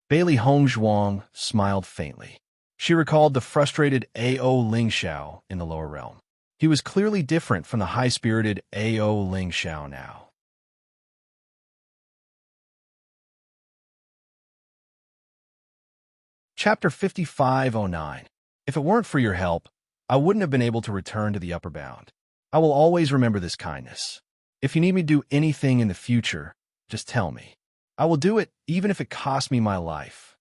Bailey Hongzhuang smiled faintly. She recalled the frustrated A.O. Lingxiao in the lower realm. He was clearly different from the high-spirited A.O. Lingxiao now. Chapter 5509. If it weren't for your help, I wouldn't have been able to return to the upper bound. I will always remember this kindness. If you need me to do anything in the future, just tell me. I will do it even if it costs me my life.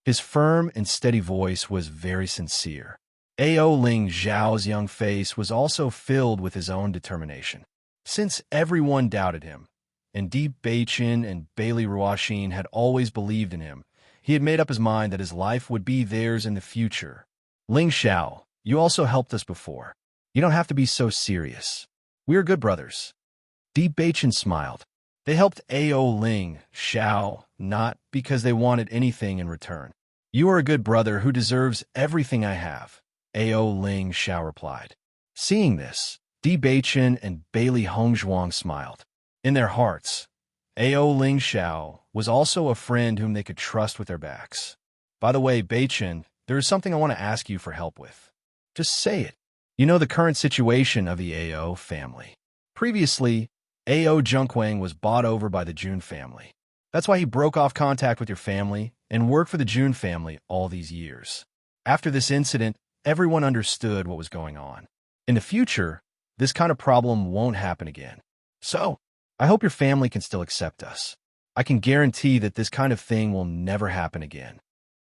His firm and steady voice was very sincere. A.O. Ling Zhao's young face was also filled with his own determination. Since everyone doubted him, and Di Beichin and Bailey Ruoxin had always believed in him, he had made up his mind that his life would be theirs in the future. Ling Xiao, you also helped us before. You don't have to be so serious. We are good brothers. Di Beichin smiled. They helped A.O. Ling Xiao not because they wanted anything in return. You are a good brother who deserves everything I have, A.O. Ling Xiao replied. Seeing this, Di Beichin and Bailey Hongzhuang smiled. In their hearts, A.O. Ling Xiao was also a friend whom they could trust with their backs. By the way, Beichin, there is something I want to ask you for help with. Just say it. You know the current situation of the AO family. Previously, AO Junkwang was bought over by the Jun family. That's why he broke off contact with your family and worked for the Jun family all these years. After this incident, everyone understood what was going on. In the future, this kind of problem won't happen again. So, I hope your family can still accept us. I can guarantee that this kind of thing will never happen again.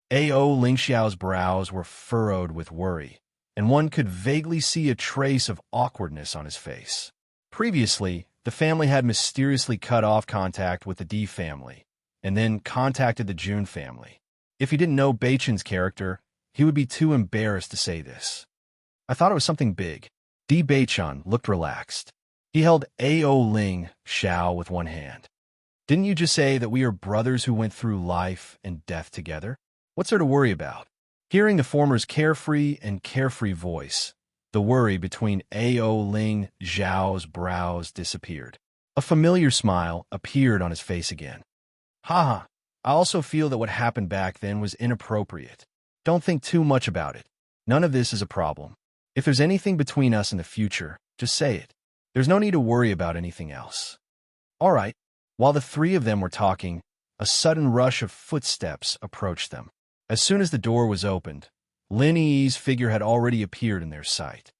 A.O. Lingxiao's brows were furrowed with worry, and one could vaguely see a trace of awkwardness on his face. Previously, the family had mysteriously cut off contact with the D family, and then contacted the Jun family. If he didn't know Beichin's character, he would be too embarrassed to say this. I thought it was something big. D. Beichin looked relaxed. He held A.O. Ling Xiao with one hand. Didn't you just say that we are brothers who went through life and death together? What's there to worry about? Hearing the former's carefree voice, the worry between A.O. Ling Xiao's brows disappeared. A familiar smile appeared on his face again. Haha, I also feel that what happened back then was inappropriate. Don't think too much about it. None of this is a problem. If there's anything between us in the future, just say it. There's no need to worry about anything else. All right. While the three of them were talking, a sudden rush of footsteps approached them. As soon as the door was opened, Lin Yi's figure had already appeared in their sight.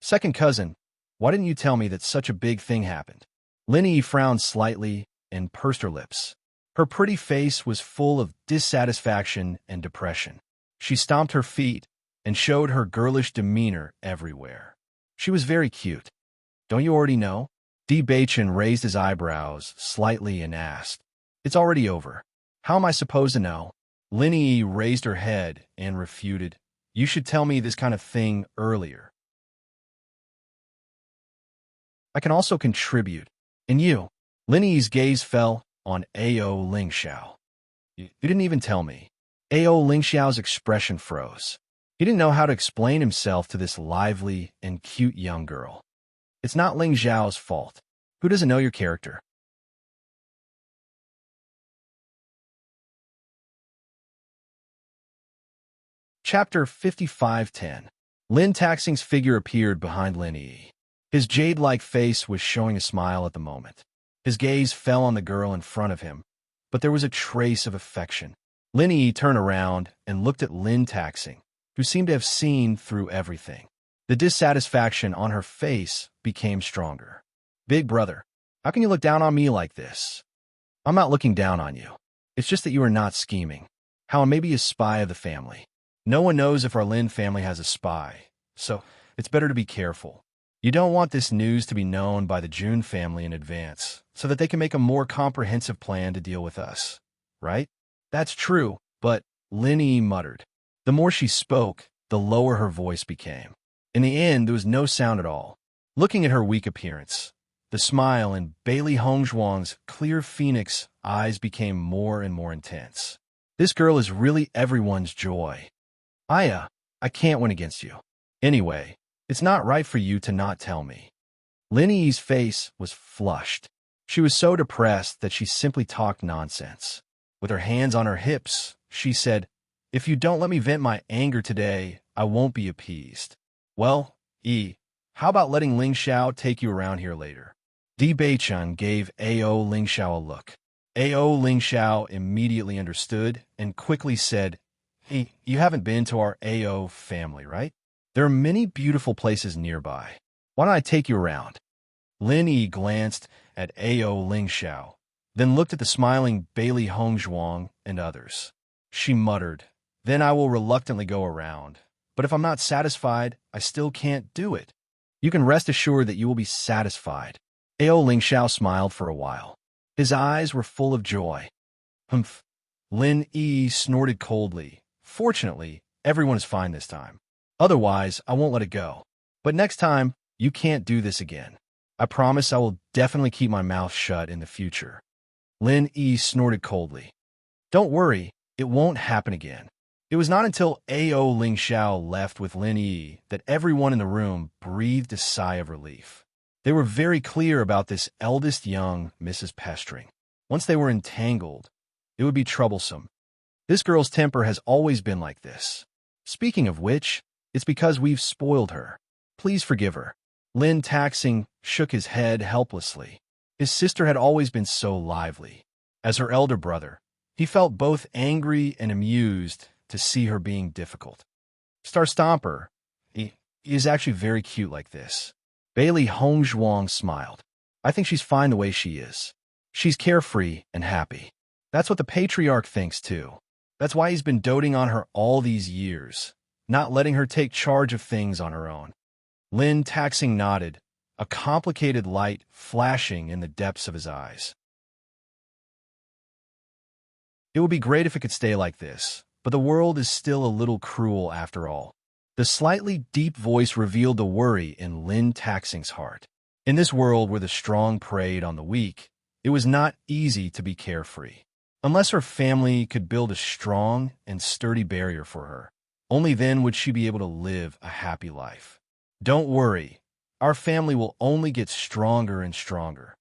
Second cousin, why didn't you tell me that such a big thing happened? Lin Yi frowned slightly and pursed her lips. Her pretty face was full of dissatisfaction and depression. She stomped her feet and showed her girlish demeanor everywhere. She was very cute. Don't you already know? D. Beichin raised his eyebrows slightly and asked, It's already over. How am I supposed to know? Lin Yi raised her head and refuted, You should tell me this kind of thing earlier. I can also contribute. And you? Lin Yi's gaze fell on A.O. Lingxiao. You didn't even tell me. A.O. Lingxiao's expression froze. He didn't know how to explain himself to this lively and cute young girl. It's not Ling Xiao's fault. Who doesn't know your character? Chapter 5510. Lin Taxing's figure appeared behind Lin Yi. His jade-like face was showing a smile at the moment. His gaze fell on the girl in front of him, but there was a trace of affection. Lin Yi turned around and looked at Lin Taxing, who seemed to have seen through everything. The dissatisfaction on her face became stronger. Big brother, how can you look down on me like this? I'm not looking down on you. It's just that you are not scheming. How I may be a spy of the family. No one knows if our Lin family has a spy, so it's better to be careful. You don't want this news to be known by the Jun family in advance, so that they can make a more comprehensive plan to deal with us, right? That's true, but Lin Yi muttered. The more she spoke, the lower her voice became. In the end, there was no sound at all. Looking at her weak appearance, the smile in Bailey Hongzhuang's clear phoenix eyes became more and more intense. This girl is really everyone's joy. I can't win against you. Anyway, it's not right for you to not tell me. Lin Yi's face was flushed. She was so depressed that she simply talked nonsense. With her hands on her hips, she said, If you don't let me vent my anger today, I won't be appeased. Well, how about letting Ling Xiao take you around here later? D. Beichin gave A.O. Ling Xiao a look. A.O. Ling Xiao immediately understood and quickly said, You haven't been to our A.O. family, right? There are many beautiful places nearby. Why don't I take you around? Lin Yi glanced at A.O. Ling Xiao, then looked at the smiling Bailey Hongzhuang and others. She muttered, Then I will reluctantly go around. But if I'm not satisfied, I still can't do it. You can rest assured that you will be satisfied. A.O. Ling Xiao smiled for a while. His eyes were full of joy. Humph. Lin Yi snorted coldly. Fortunately, everyone is fine this time. Otherwise, I won't let it go. But next time, you can't do this again. I promise I will definitely keep my mouth shut in the future. Lin Yi snorted coldly. Don't worry, it won't happen again. It was not until A.O. Ling Xiao left with Lin Yi that everyone in the room breathed a sigh of relief. They were very clear about this eldest young Mrs. Pestering. Once they were entangled, it would be troublesome. This girl's temper has always been like this. Speaking of which, it's because we've spoiled her. Please forgive her. Lin Taxing shook his head helplessly. His sister had always been so lively. As her elder brother, he felt both angry and amused to see her being difficult. Star Stomper, he is actually very cute like this. Bailey Hongzhuang smiled. I think she's fine the way she is. She's carefree and happy. That's what the patriarch thinks too. That's why he's been doting on her all these years, not letting her take charge of things on her own. Lin Taxing nodded, a complicated light flashing in the depths of his eyes. It would be great if it could stay like this, but the world is still a little cruel after all. The slightly deep voice revealed the worry in Lin Taxing's heart. In this world where the strong preyed on the weak, it was not easy to be carefree. Unless her family could build a strong and sturdy barrier for her, only then would she be able to live a happy life. Don't worry, our family will only get stronger and stronger.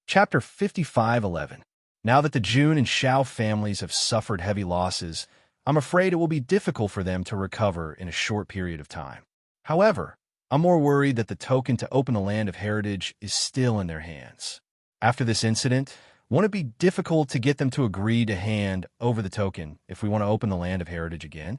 Chapter 55:11. Now that the Jun and Xiao families have suffered heavy losses, I'm afraid it will be difficult for them to recover in a short period of time. However, I'm more worried that the token to open the Land of Heritage is still in their hands. After this incident, won't it be difficult to get them to agree to hand over the token if we want to open the Land of Heritage again?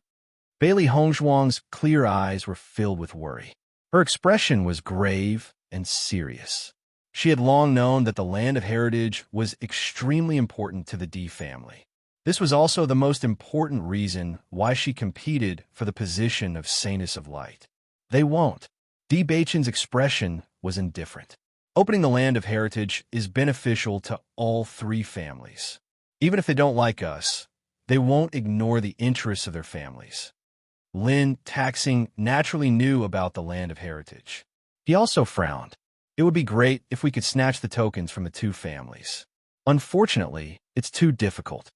Bailey Hongzhuang's clear eyes were filled with worry. Her expression was grave and serious. She had long known that the Land of Heritage was extremely important to the D family. This was also the most important reason why she competed for the position of Saintess of Light. They won't. Bewitching's expression was indifferent. Opening the Land of Heritage is beneficial to all three families. Even if they don't like us, they won't ignore the interests of their families. Lin Taxing naturally knew about the Land of Heritage. He also frowned. It would be great if we could snatch the tokens from the two families. Unfortunately, it's too difficult.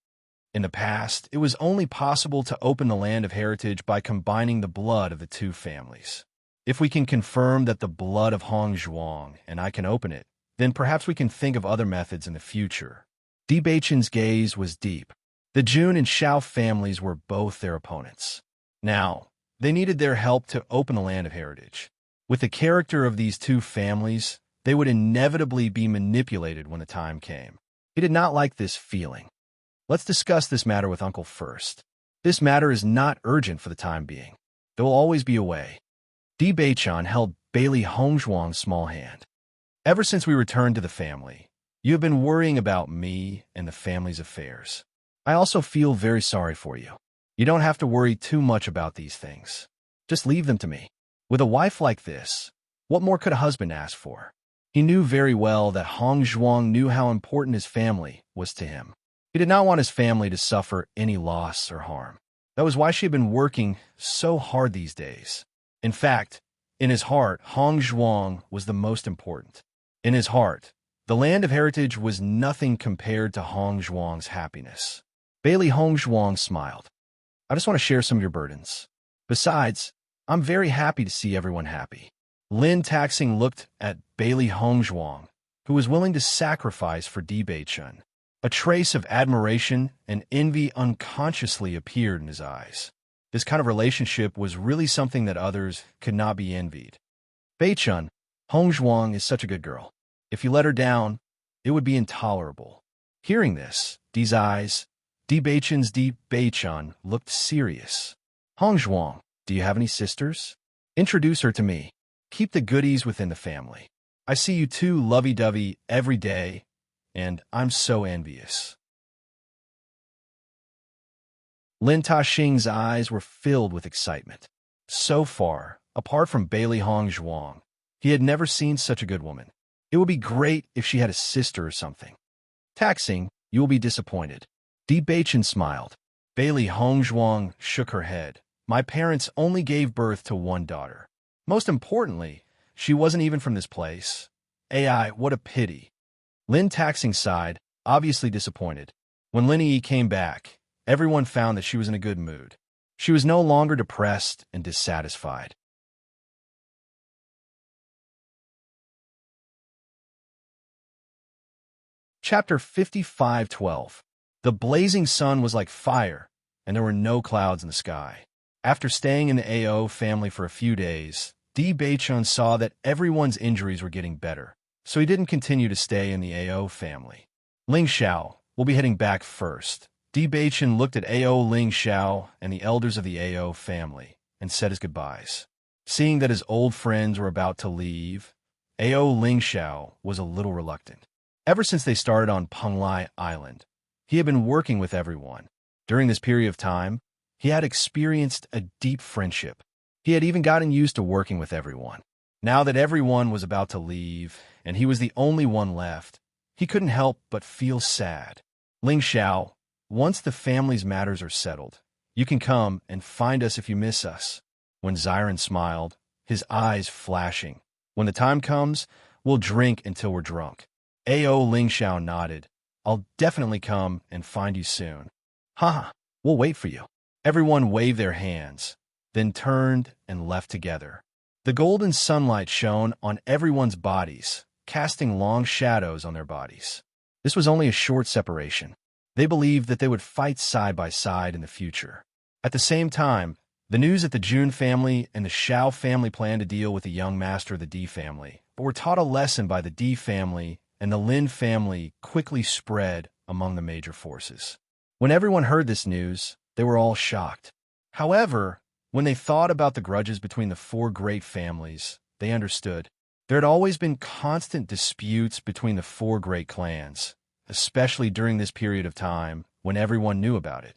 In the past, it was only possible to open the Land of Heritage by combining the blood of the two families. If we can confirm that the blood of Hongzhuang and I can open it, then perhaps we can think of other methods in the future. Bewitching's gaze was deep. The Jun and Xiao families were both their opponents. Now, they needed their help to open the Land of Heritage. With the character of these two families, they would inevitably be manipulated when the time came. He did not like this feeling. Let's discuss this matter with Uncle first. This matter is not urgent for the time being. There will always be a way. Bewitching held Bailey Hongzhuang's small hand. Ever since we returned to the family, you have been worrying about me and the family's affairs. I also feel very sorry for you. You don't have to worry too much about these things. Just leave them to me. With a wife like this, what more could a husband ask for? He knew very well that Hongzhuang knew how important his family was to him. He did not want his family to suffer any loss or harm. That was why she had been working so hard these days. In fact, in his heart, Hongzhuang was the most important. In his heart, the Land of Heritage was nothing compared to Hongzhuang's happiness. Bailey Hongzhuang smiled. I just want to share some of your burdens. Besides, I'm very happy to see everyone happy. Lin Taxing looked at Bailey Hongzhuang, who was willing to sacrifice for Bewitching. A trace of admiration and envy unconsciously appeared in his eyes. This kind of relationship was really something that others could not be envied. Bewitching, Hongzhuang is such a good girl. If you let her down, it would be intolerable. Hearing this, Dee's eyes, Bewitching's Bewitching looked serious. Hongzhuang, do you have any sisters? Introduce her to me. Keep the goodies within the family. I see you two lovey-dovey every day, and I'm so envious. Lin Taxing's eyes were filled with excitement. So far, apart from Bailey Hongzhuang, he had never seen such a good woman. It would be great if she had a sister or something. Taxing, you will be disappointed. Bewitching smiled. Bailey Hongzhuang shook her head. My parents only gave birth to one daughter. Most importantly, she wasn't even from this place. AI, what a pity. Lin Taxing sighed, obviously disappointed. When Lin Yi came back, everyone found that she was in a good mood. She was no longer depressed and dissatisfied. Chapter 55:12. The blazing sun was like fire, and there were no clouds in the sky. After staying in the AO family for a few days, Bewitching saw that everyone's injuries were getting better, so he didn't continue to stay in the AO family. Ling Xiao will be heading back first. Bewitching looked at AO Ling Xiao and the elders of the AO family and said his goodbyes. Seeing that his old friends were about to leave, AO Ling Xiao was a little reluctant. Ever since they started on Penglai Island, he had been working with everyone. During this period of time, he had experienced a deep friendship. He had even gotten used to working with everyone. Now that everyone was about to leave, and he was the only one left, he couldn't help but feel sad. Ling Xiao, once the family's matters are settled, you can come and find us if you miss us. When Xiren smiled, his eyes flashing. When the time comes, we'll drink until we're drunk. AO Ling Xiao nodded. I'll definitely come and find you soon. Haha, we'll wait for you. Everyone waved their hands, then turned and left together. The golden sunlight shone on everyone's bodies, casting long shadows on their bodies. This was only a short separation. They believed that they would fight side by side in the future. At the same time, the news that the Jun family and the Xiao family planned to deal with the young master of the D family, but were taught a lesson by the D family and the Lin family quickly spread among the major forces. When everyone heard this news, they were all shocked. However, when they thought about the grudges between the four great families, they understood. There had always been constant disputes between the four great clans, especially during this period of time when everyone knew about it.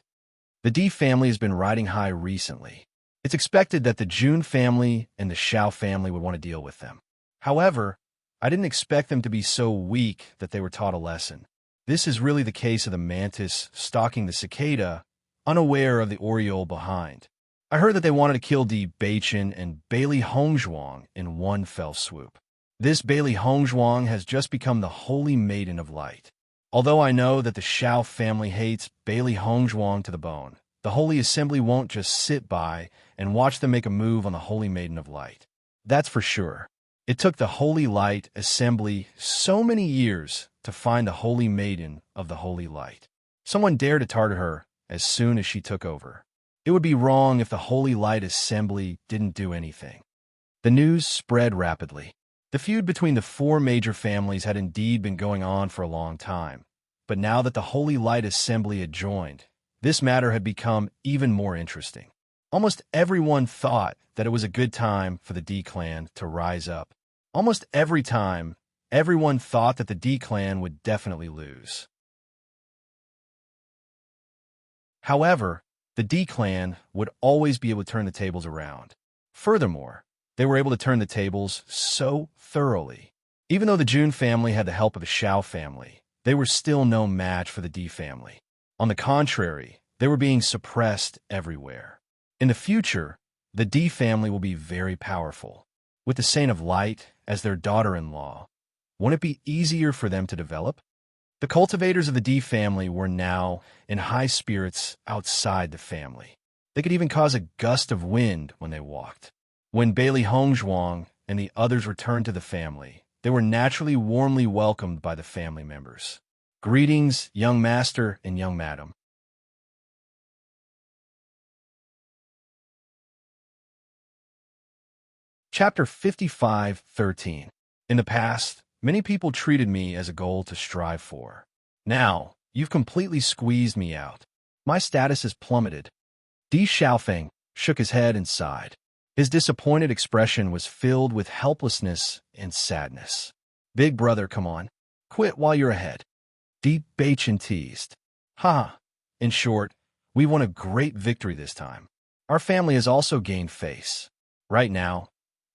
The D family has been riding high recently. It's expected that the Jun family and the Xiao family would want to deal with them. However, I didn't expect them to be so weak that they were taught a lesson. This is really the case of the mantis stalking the cicada, unaware of the oriole behind. I heard that they wanted to kill Bewitching and Bailey Hongzhuang in one fell swoop. This Bailey Hongzhuang has just become the Holy Maiden of Light. Although I know that the Xiao family hates Bailey Hongzhuang to the bone, the Holy Assembly won't just sit by and watch them make a move on the Holy Maiden of Light. That's for sure. It took the Holy Light Assembly so many years to find the Holy Maiden of the Holy Light. Someone dared to target her as soon as she took over. It would be wrong if the Holy Light Assembly didn't do anything. The news spread rapidly. The feud between the four major families had indeed been going on for a long time, but now that the Holy Light Assembly had joined, this matter had become even more interesting. Almost everyone thought that it was a good time for the D clan to rise up. Almost every time, everyone thought that the D clan would definitely lose. However, the D clan would always be able to turn the tables around. Furthermore, they were able to turn the tables so thoroughly. Even though the Jun family had the help of the Xiao family, they were still no match for the D family. On the contrary, they were being suppressed everywhere. In the future, the D family will be very powerful. With the Saint of Light as their daughter-in-law, won't it be easier for them to develop? The cultivators of the D family were now in high spirits outside the family. They could even cause a gust of wind when they walked. When Bailey Hongzhuang and the others returned to the family, they were naturally warmly welcomed by the family members. Greetings, young master and young madam. Chapter 55:13. In the past, many people treated me as a goal to strive for. Now, you've completely squeezed me out. My status has plummeted. Di Xiaofeng shook his head and sighed. His disappointed expression was filled with helplessness and sadness. Big brother, come on. Quit while you're ahead. Di Beichen teased. Ha! In short, we won a great victory this time. Our family has also gained face. Right now,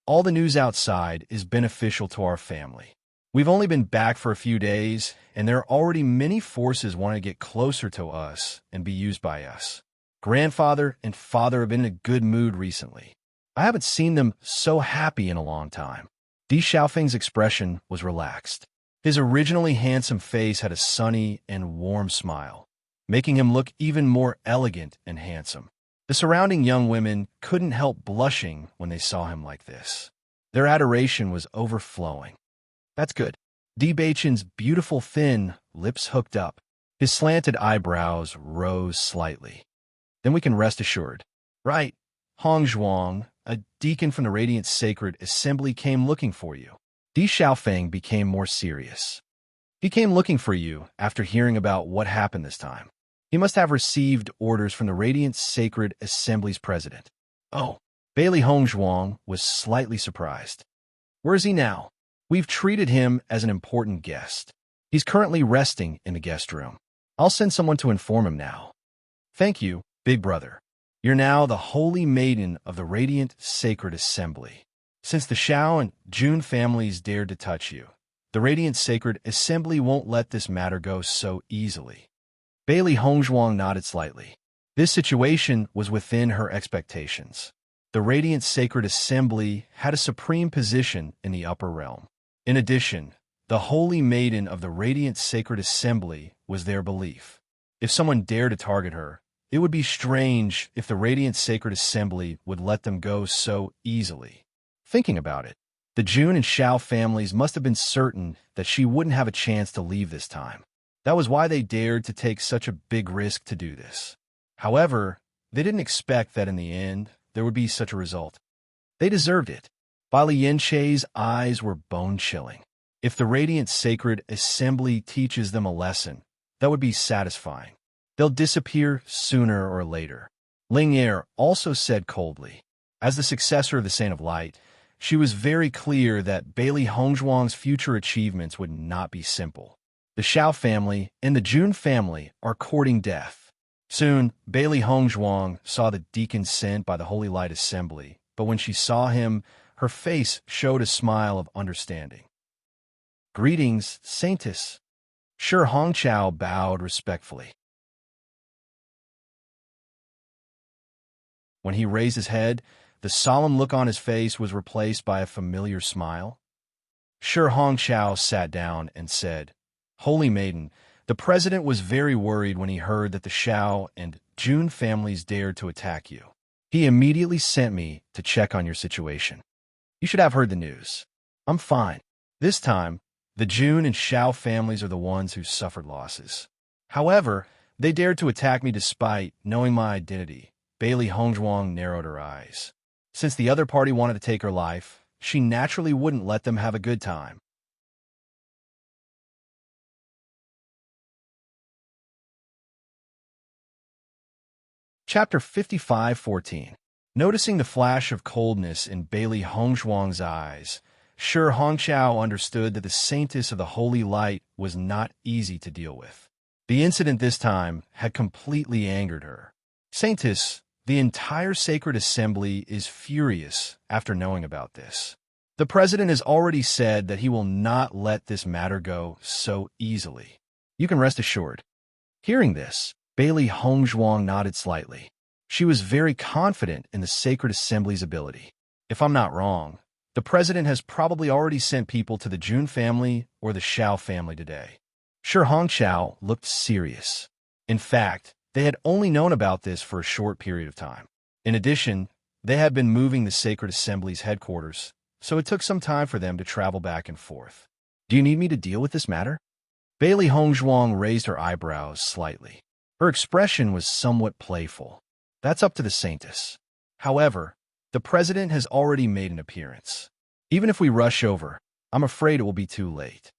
all the news outside is beneficial to our family. We've only been back for a few days, and there are already many forces wanting to get closer to us and be used by us. Grandfather and father have been in a good mood recently. I haven't seen them so happy in a long time. Di Xiaofeng's expression was relaxed. His originally handsome face had a sunny and warm smile, making him look even more elegant and handsome. The surrounding young women couldn't help blushing when they saw him like this. Their adoration was overflowing. That's good. Di Beicheng's beautiful Fin lips hooked up. His slanted eyebrows rose slightly. Then we can rest assured. Right, Hong Zhuang, a deacon from the Radiant Sacred Assembly, came looking for you. Di Xiaofeng became more serious. He came looking for you after hearing about what happened this time. He must have received orders from the Radiant Sacred Assembly's president. Oh, Bailey Hong Zhuang was slightly surprised. Where is he now? We've treated him as an important guest. He's currently resting in the guest room. I'll send someone to inform him now. Thank you, big brother. You're now the holy maiden of the Radiant Sacred Assembly. Since the Xiao and Jun families dared to touch you, the Radiant Sacred Assembly won't let this matter go so easily. Bailey Hong Zhuang nodded slightly. This situation was within her expectations. The Radiant Sacred Assembly had a supreme position in the upper realm. In addition, the Holy Maiden of the Radiant Sacred Assembly was their belief. If someone dared to target her, it would be strange if the Radiant Sacred Assembly would let them go so easily. Thinking about it, the Jun and Xiao families must have been certain that she wouldn't have a chance to leave this time. That was why they dared to take such a big risk to do this. However, they didn't expect that in the end, there would be such a result. They deserved it. Bai Yanche's eyes were bone-chilling. If the Radiant Sacred Assembly teaches them a lesson, that would be satisfying. They'll disappear sooner or later. Ling Er also said coldly. As the successor of the Saint of Light, she was very clear that Bailey Hongzhuang's future achievements would not be simple. The Xiao family and the Jun family are courting death. Soon, Bailey Hongzhuang saw the deacon sent by the Holy Light Assembly, but when she saw him, her face showed a smile of understanding. Greetings, Saintess. Shi Hongqiao bowed respectfully. When he raised his head, the solemn look on his face was replaced by a familiar smile. Shi Hongqiao sat down and said, Holy Maiden, the president was very worried when he heard that the Xiao and Jun families dared to attack you. He immediately sent me to check on your situation. You should have heard the news. I'm fine. This time, the Jun and Xiao families are the ones who suffered losses. However, they dared to attack me despite knowing my identity. Bailey Hongzhuang narrowed her eyes. Since the other party wanted to take her life, she naturally wouldn't let them have a good time. Chapter 55:14. Noticing the flash of coldness in Bailey Hongzhuang's eyes, Shi Hongqiao understood that the Saintess of the Holy Light was not easy to deal with. The incident this time had completely angered her. Saintess, the entire Sacred Assembly is furious after knowing about this. The president has already said that he will not let this matter go so easily. You can rest assured. Hearing this, Bailey Hongzhuang nodded slightly. She was very confident in the Sacred Assembly's ability. If I'm not wrong, the president has probably already sent people to the Jun family or the Xiao family today. Shi Hongqiao looked serious. In fact, they had only known about this for a short period of time. In addition, they had been moving the Sacred Assembly's headquarters, so it took some time for them to travel back and forth. Do you need me to deal with this matter? Bailey Hongzhuang raised her eyebrows slightly. Her expression was somewhat playful. That's up to the Saintess. However, the president has already made an appearance. Even if we rush over, I'm afraid it will be too late.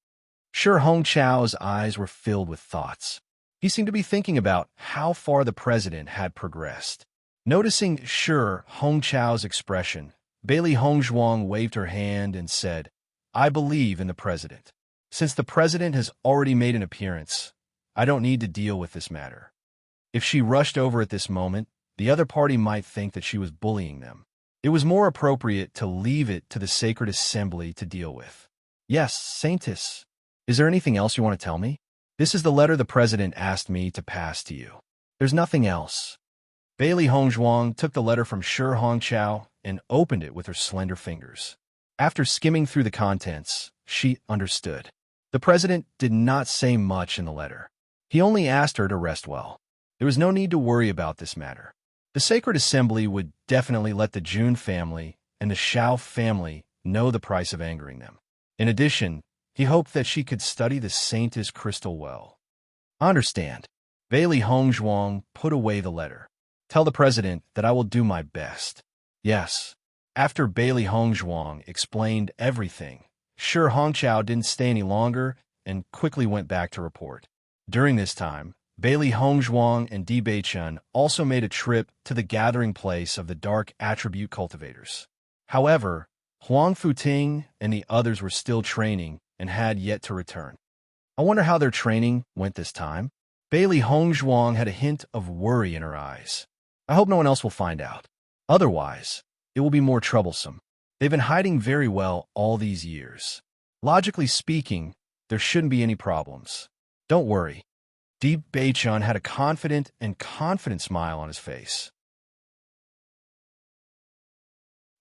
Shi Hongqiao's eyes were filled with thoughts. He seemed to be thinking about how far the president had progressed. Noticing Shi Hongqiao's expression, Bailey Hongzhuang waved her hand and said, I believe in the president. Since the president has already made an appearance, I don't need to deal with this matter. If she rushed over at this moment, the other party might think that she was bullying them. It was more appropriate to leave it to the Sacred Assembly to deal with. Yes, Saintess. Is there anything else you want to tell me? This is the letter the president asked me to pass to you. There's nothing else. Bailey Hongzhuang took the letter from Shi Hongqiao and opened it with her slender fingers. After skimming through the contents, she understood. The president did not say much in the letter. He only asked her to rest well. There was no need to worry about this matter. The Sacred Assembly would definitely let the Jun family and the Xiao family know the price of angering them. In addition, He hoped that she could study the saintess crystal well. I understand. Bailey Hongzhuang put away the letter. Tell the president that I will do my best. Yes. After Bailey Hongzhuang explained everything, Shi Hongqiao didn't stay any longer and quickly went back to report. During this time, Bailey Hongzhuang and Di Beichun also made a trip to the gathering place of the dark attribute cultivators. However, Huang Futing and the others were still training and had yet to return. I wonder how their training went this time. Bailey Hongzhuang had a hint of worry in her eyes. I hope no one else will find out. Otherwise, it will be more troublesome. They've been hiding very well all these years. Logically speaking, there shouldn't be any problems. Don't worry. Di Beichun had a confident smile on his face.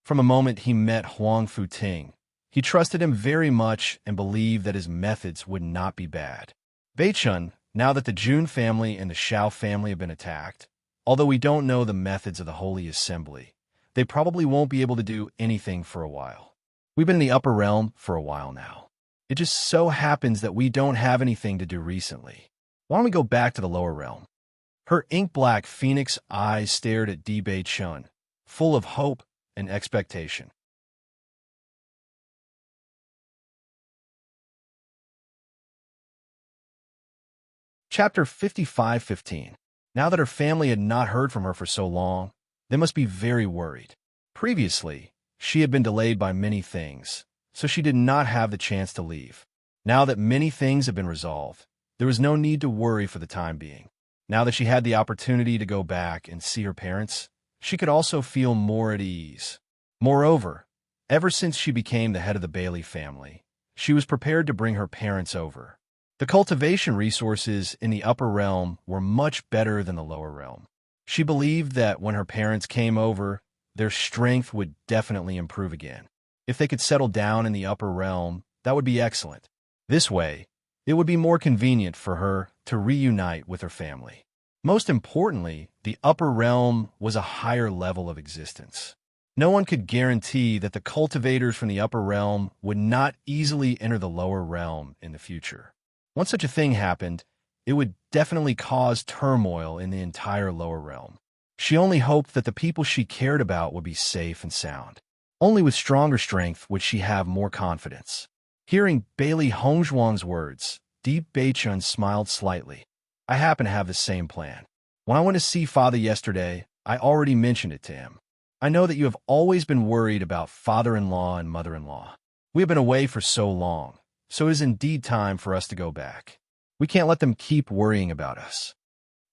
From the moment he met Huang Futing, he trusted him very much and believed that his methods would not be bad. Beichun, now that the Jun family and the Xiao family have been attacked, although we don't know the methods of the Holy Assembly, they probably won't be able to do anything for a while. We've been in the upper realm for a while now. It just so happens that we don't have anything to do recently. Why don't we go back to the lower realm? Her ink-black phoenix eyes stared at Di Beichun, full of hope and expectation. Chapter 55:15. Now that her family had not heard from her for so long, they must be very worried. Previously, she had been delayed by many things, so she did not have the chance to leave. Now that many things have been resolved, there was no need to worry for the time being. Now that she had the opportunity to go back and see her parents, she could also feel more at ease. Moreover, ever since she became the head of the Bailey family, she was prepared to bring her parents over. The cultivation resources in the upper realm were much better than the lower realm. She believed that when her parents came over, their strength would definitely improve again. If they could settle down in the upper realm, that would be excellent. This way, it would be more convenient for her to reunite with her family. Most importantly, the upper realm was a higher level of existence. No one could guarantee that the cultivators from the upper realm would not easily enter the lower realm in the future. Once such a thing happened, it would definitely cause turmoil in the entire lower realm. She only hoped that the people she cared about would be safe and sound. Only with stronger strength would she have more confidence. Hearing Bailey Hongzhuang's words, Di Beichun smiled slightly. I happen to have the same plan. When I went to see Father yesterday, I already mentioned it to him. I know that you have always been worried about father-in-law and mother-in-law. We have been away for so long, so it is indeed time for us to go back. We can't let them keep worrying about us.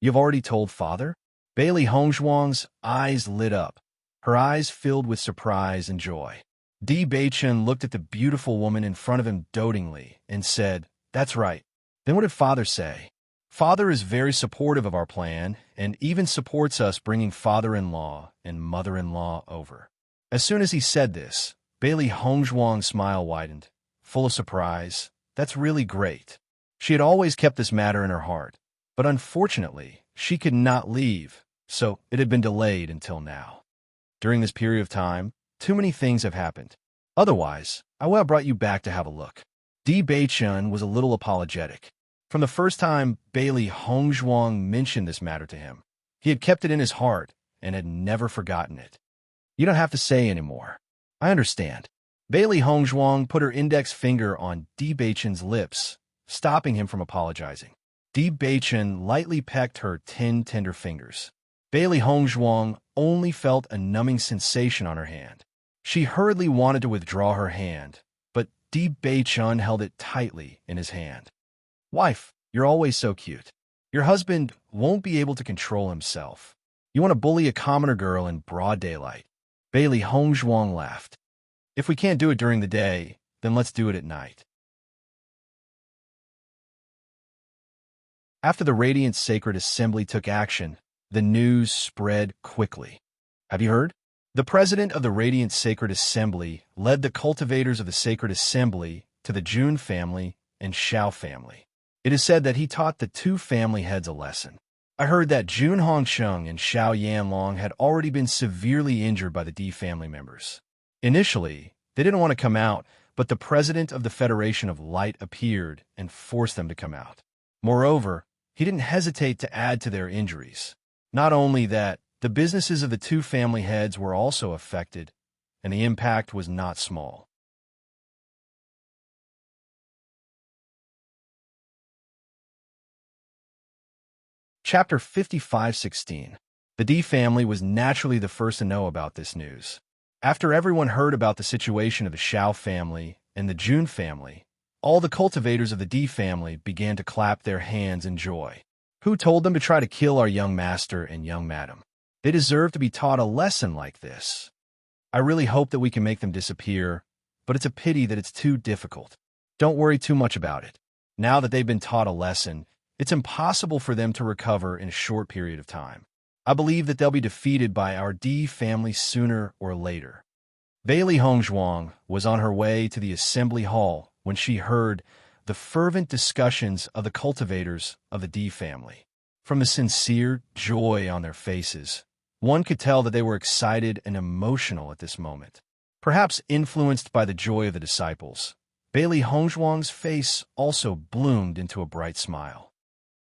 You've already told Father? Bailey Hongzhuang's eyes lit up, her eyes filled with surprise and joy. Di Beichun looked at the beautiful woman in front of him dotingly and said, That's right. Then what did Father say? Father is very supportive of our plan and even supports us bringing father-in-law and mother-in-law over. As soon as he said this, Bailey Hongzhuang's smile widened, full of surprise. That's really great. She had always kept this matter in her heart, but unfortunately, she could not leave, so it had been delayed until now. During this period of time, too many things have happened. Otherwise, I would have brought you back to have a look. Di Beichun was a little apologetic. From the first time Bailey Hongzhuang mentioned this matter to him, he had kept it in his heart and had never forgotten it. You don't have to say anymore. I understand. Bailey Hongzhuang put her index finger on Di Beichun's lips, stopping him from apologizing. Di Beichun lightly pecked her 10 tender fingers. Bailey Hongzhuang only felt a numbing sensation on her hand. She hurriedly wanted to withdraw her hand, but Di Beichun held it tightly in his hand. Wife, you're always so cute. Your husband won't be able to control himself. You want to bully a commoner girl in broad daylight. Bailey Hongzhuang laughed. If we can't do it during the day, then let's do it at night. After the Radiant Sacred Assembly took action, the news spread quickly. Have you heard? The president of the Radiant Sacred Assembly led the cultivators of the Sacred Assembly to the Jun family and Xiao family. It is said that he taught the two family heads a lesson. I heard that Jun Hongsheng and Xiao Yanlong had already been severely injured by the Di family members. Initially, they didn't want to come out, but the president of the Federation of Light appeared and forced them to come out. Moreover, he didn't hesitate to add to their injuries. Not only that, the businesses of the two family heads were also affected, and the impact was not small. Chapter 55:16. The D family was naturally the first to know about this news. After everyone heard about the situation of the Xiao family and the Jun family, all the cultivators of the D family began to clap their hands in joy. Who told them to try to kill our young master and young madam? They deserve to be taught a lesson like this. I really hope that we can make them disappear, but it's a pity that it's too difficult. Don't worry too much about it. Now that they've been taught a lesson, it's impossible for them to recover in a short period of time. I believe that they'll be defeated by our D family sooner or later. Bailey Hongzhuang was on her way to the assembly hall when she heard the fervent discussions of the cultivators of the D family. From the sincere joy on their faces, one could tell that they were excited and emotional at this moment. Perhaps influenced by the joy of the disciples, Bailey Hongzhuang's face also bloomed into a bright smile.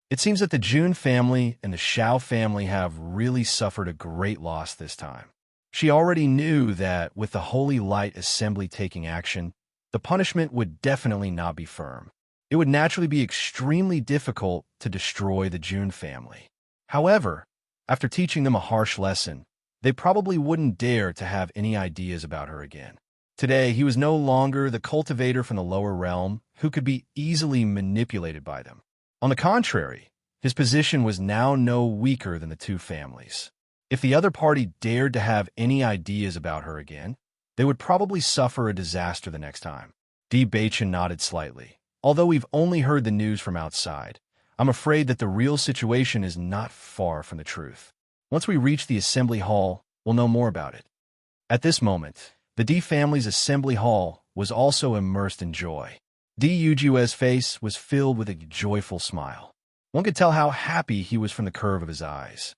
It seems that the Jun family and the Xiao family have really suffered a great loss this time. She already knew that with the Holy Light Assembly taking action, the punishment would definitely not be firm. It would naturally be extremely difficult to destroy the Jun family. However, after teaching them a harsh lesson, they probably wouldn't dare to have any ideas about her again. Today, he was no longer the cultivator from the lower realm who could be easily manipulated by them. On the contrary, his position was now no weaker than the two families. If the other party dared to have any ideas about her again, they would probably suffer a disaster the next time. Bewitching nodded slightly. Although we've only heard the news from outside, I'm afraid that the real situation is not far from the truth. Once we reach the assembly hall, we'll know more about it. At this moment, the D family's assembly hall was also immersed in joy. D Yujue's face was filled with a joyful smile. One could tell how happy he was from the curve of his eyes.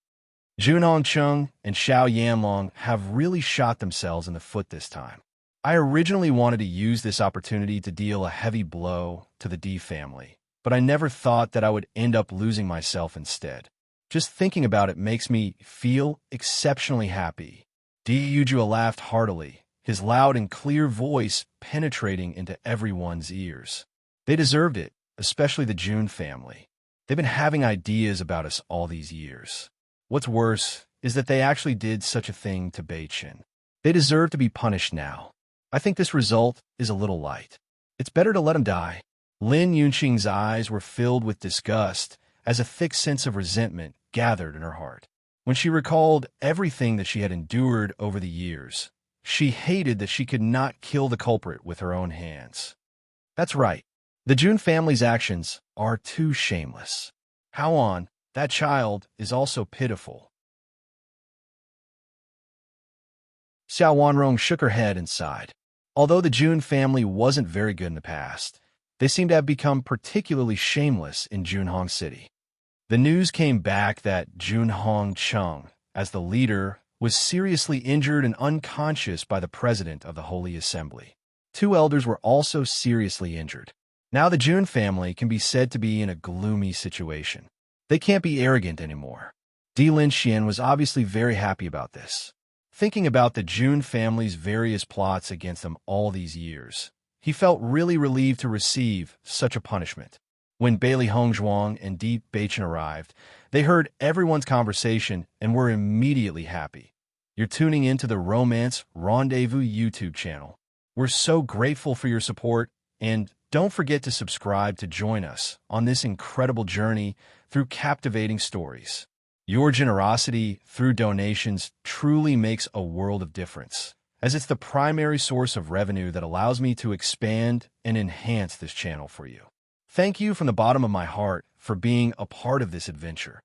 Jun Hongcheng and Xiao Yanlong have really shot themselves in the foot this time. I originally wanted to use this opportunity to deal a heavy blow to the D family, but I never thought that I would end up losing myself instead. Just thinking about it makes me feel exceptionally happy. D Yujue laughed heartily, his loud and clear voice penetrating into everyone's ears. They deserved it, especially the Jun family. They've been having ideas about us all these years. What's worse is that they actually did such a thing to Beichin. They deserve to be punished now. I think this result is a little light. It's better to let him die. Lin Yunqing's eyes were filled with disgust as a thick sense of resentment gathered in her heart. When she recalled everything that she had endured over the years, she hated that she could not kill the culprit with her own hands. That's right. The Jun family's actions are too shameless. How on, that child is also pitiful. Xiao Wanrong shook her head and sighed. Although the Jun family wasn't very good in the past, they seem to have become particularly shameless in Junhong City. The news came back that Jun Hongcheng, as the leader, was seriously injured and unconscious by the president of the Holy Assembly. Two elders were also seriously injured. Now the Jun family can be said to be in a gloomy situation. They can't be arrogant anymore. Di Linxian was obviously very happy about this. Thinking about the Jun family's various plots against them all these years, he felt really relieved to receive such a punishment. When Bailey Hongzhuang and Di Beichin arrived, they heard everyone's conversation and were immediately happy. You're tuning into the Romance Rendezvous YouTube channel. We're so grateful for your support, and don't forget to subscribe to join us on this incredible journey through captivating stories. Your generosity through donations truly makes a world of difference, as it's the primary source of revenue that allows me to expand and enhance this channel for you. Thank you from the bottom of my heart for being a part of this adventure.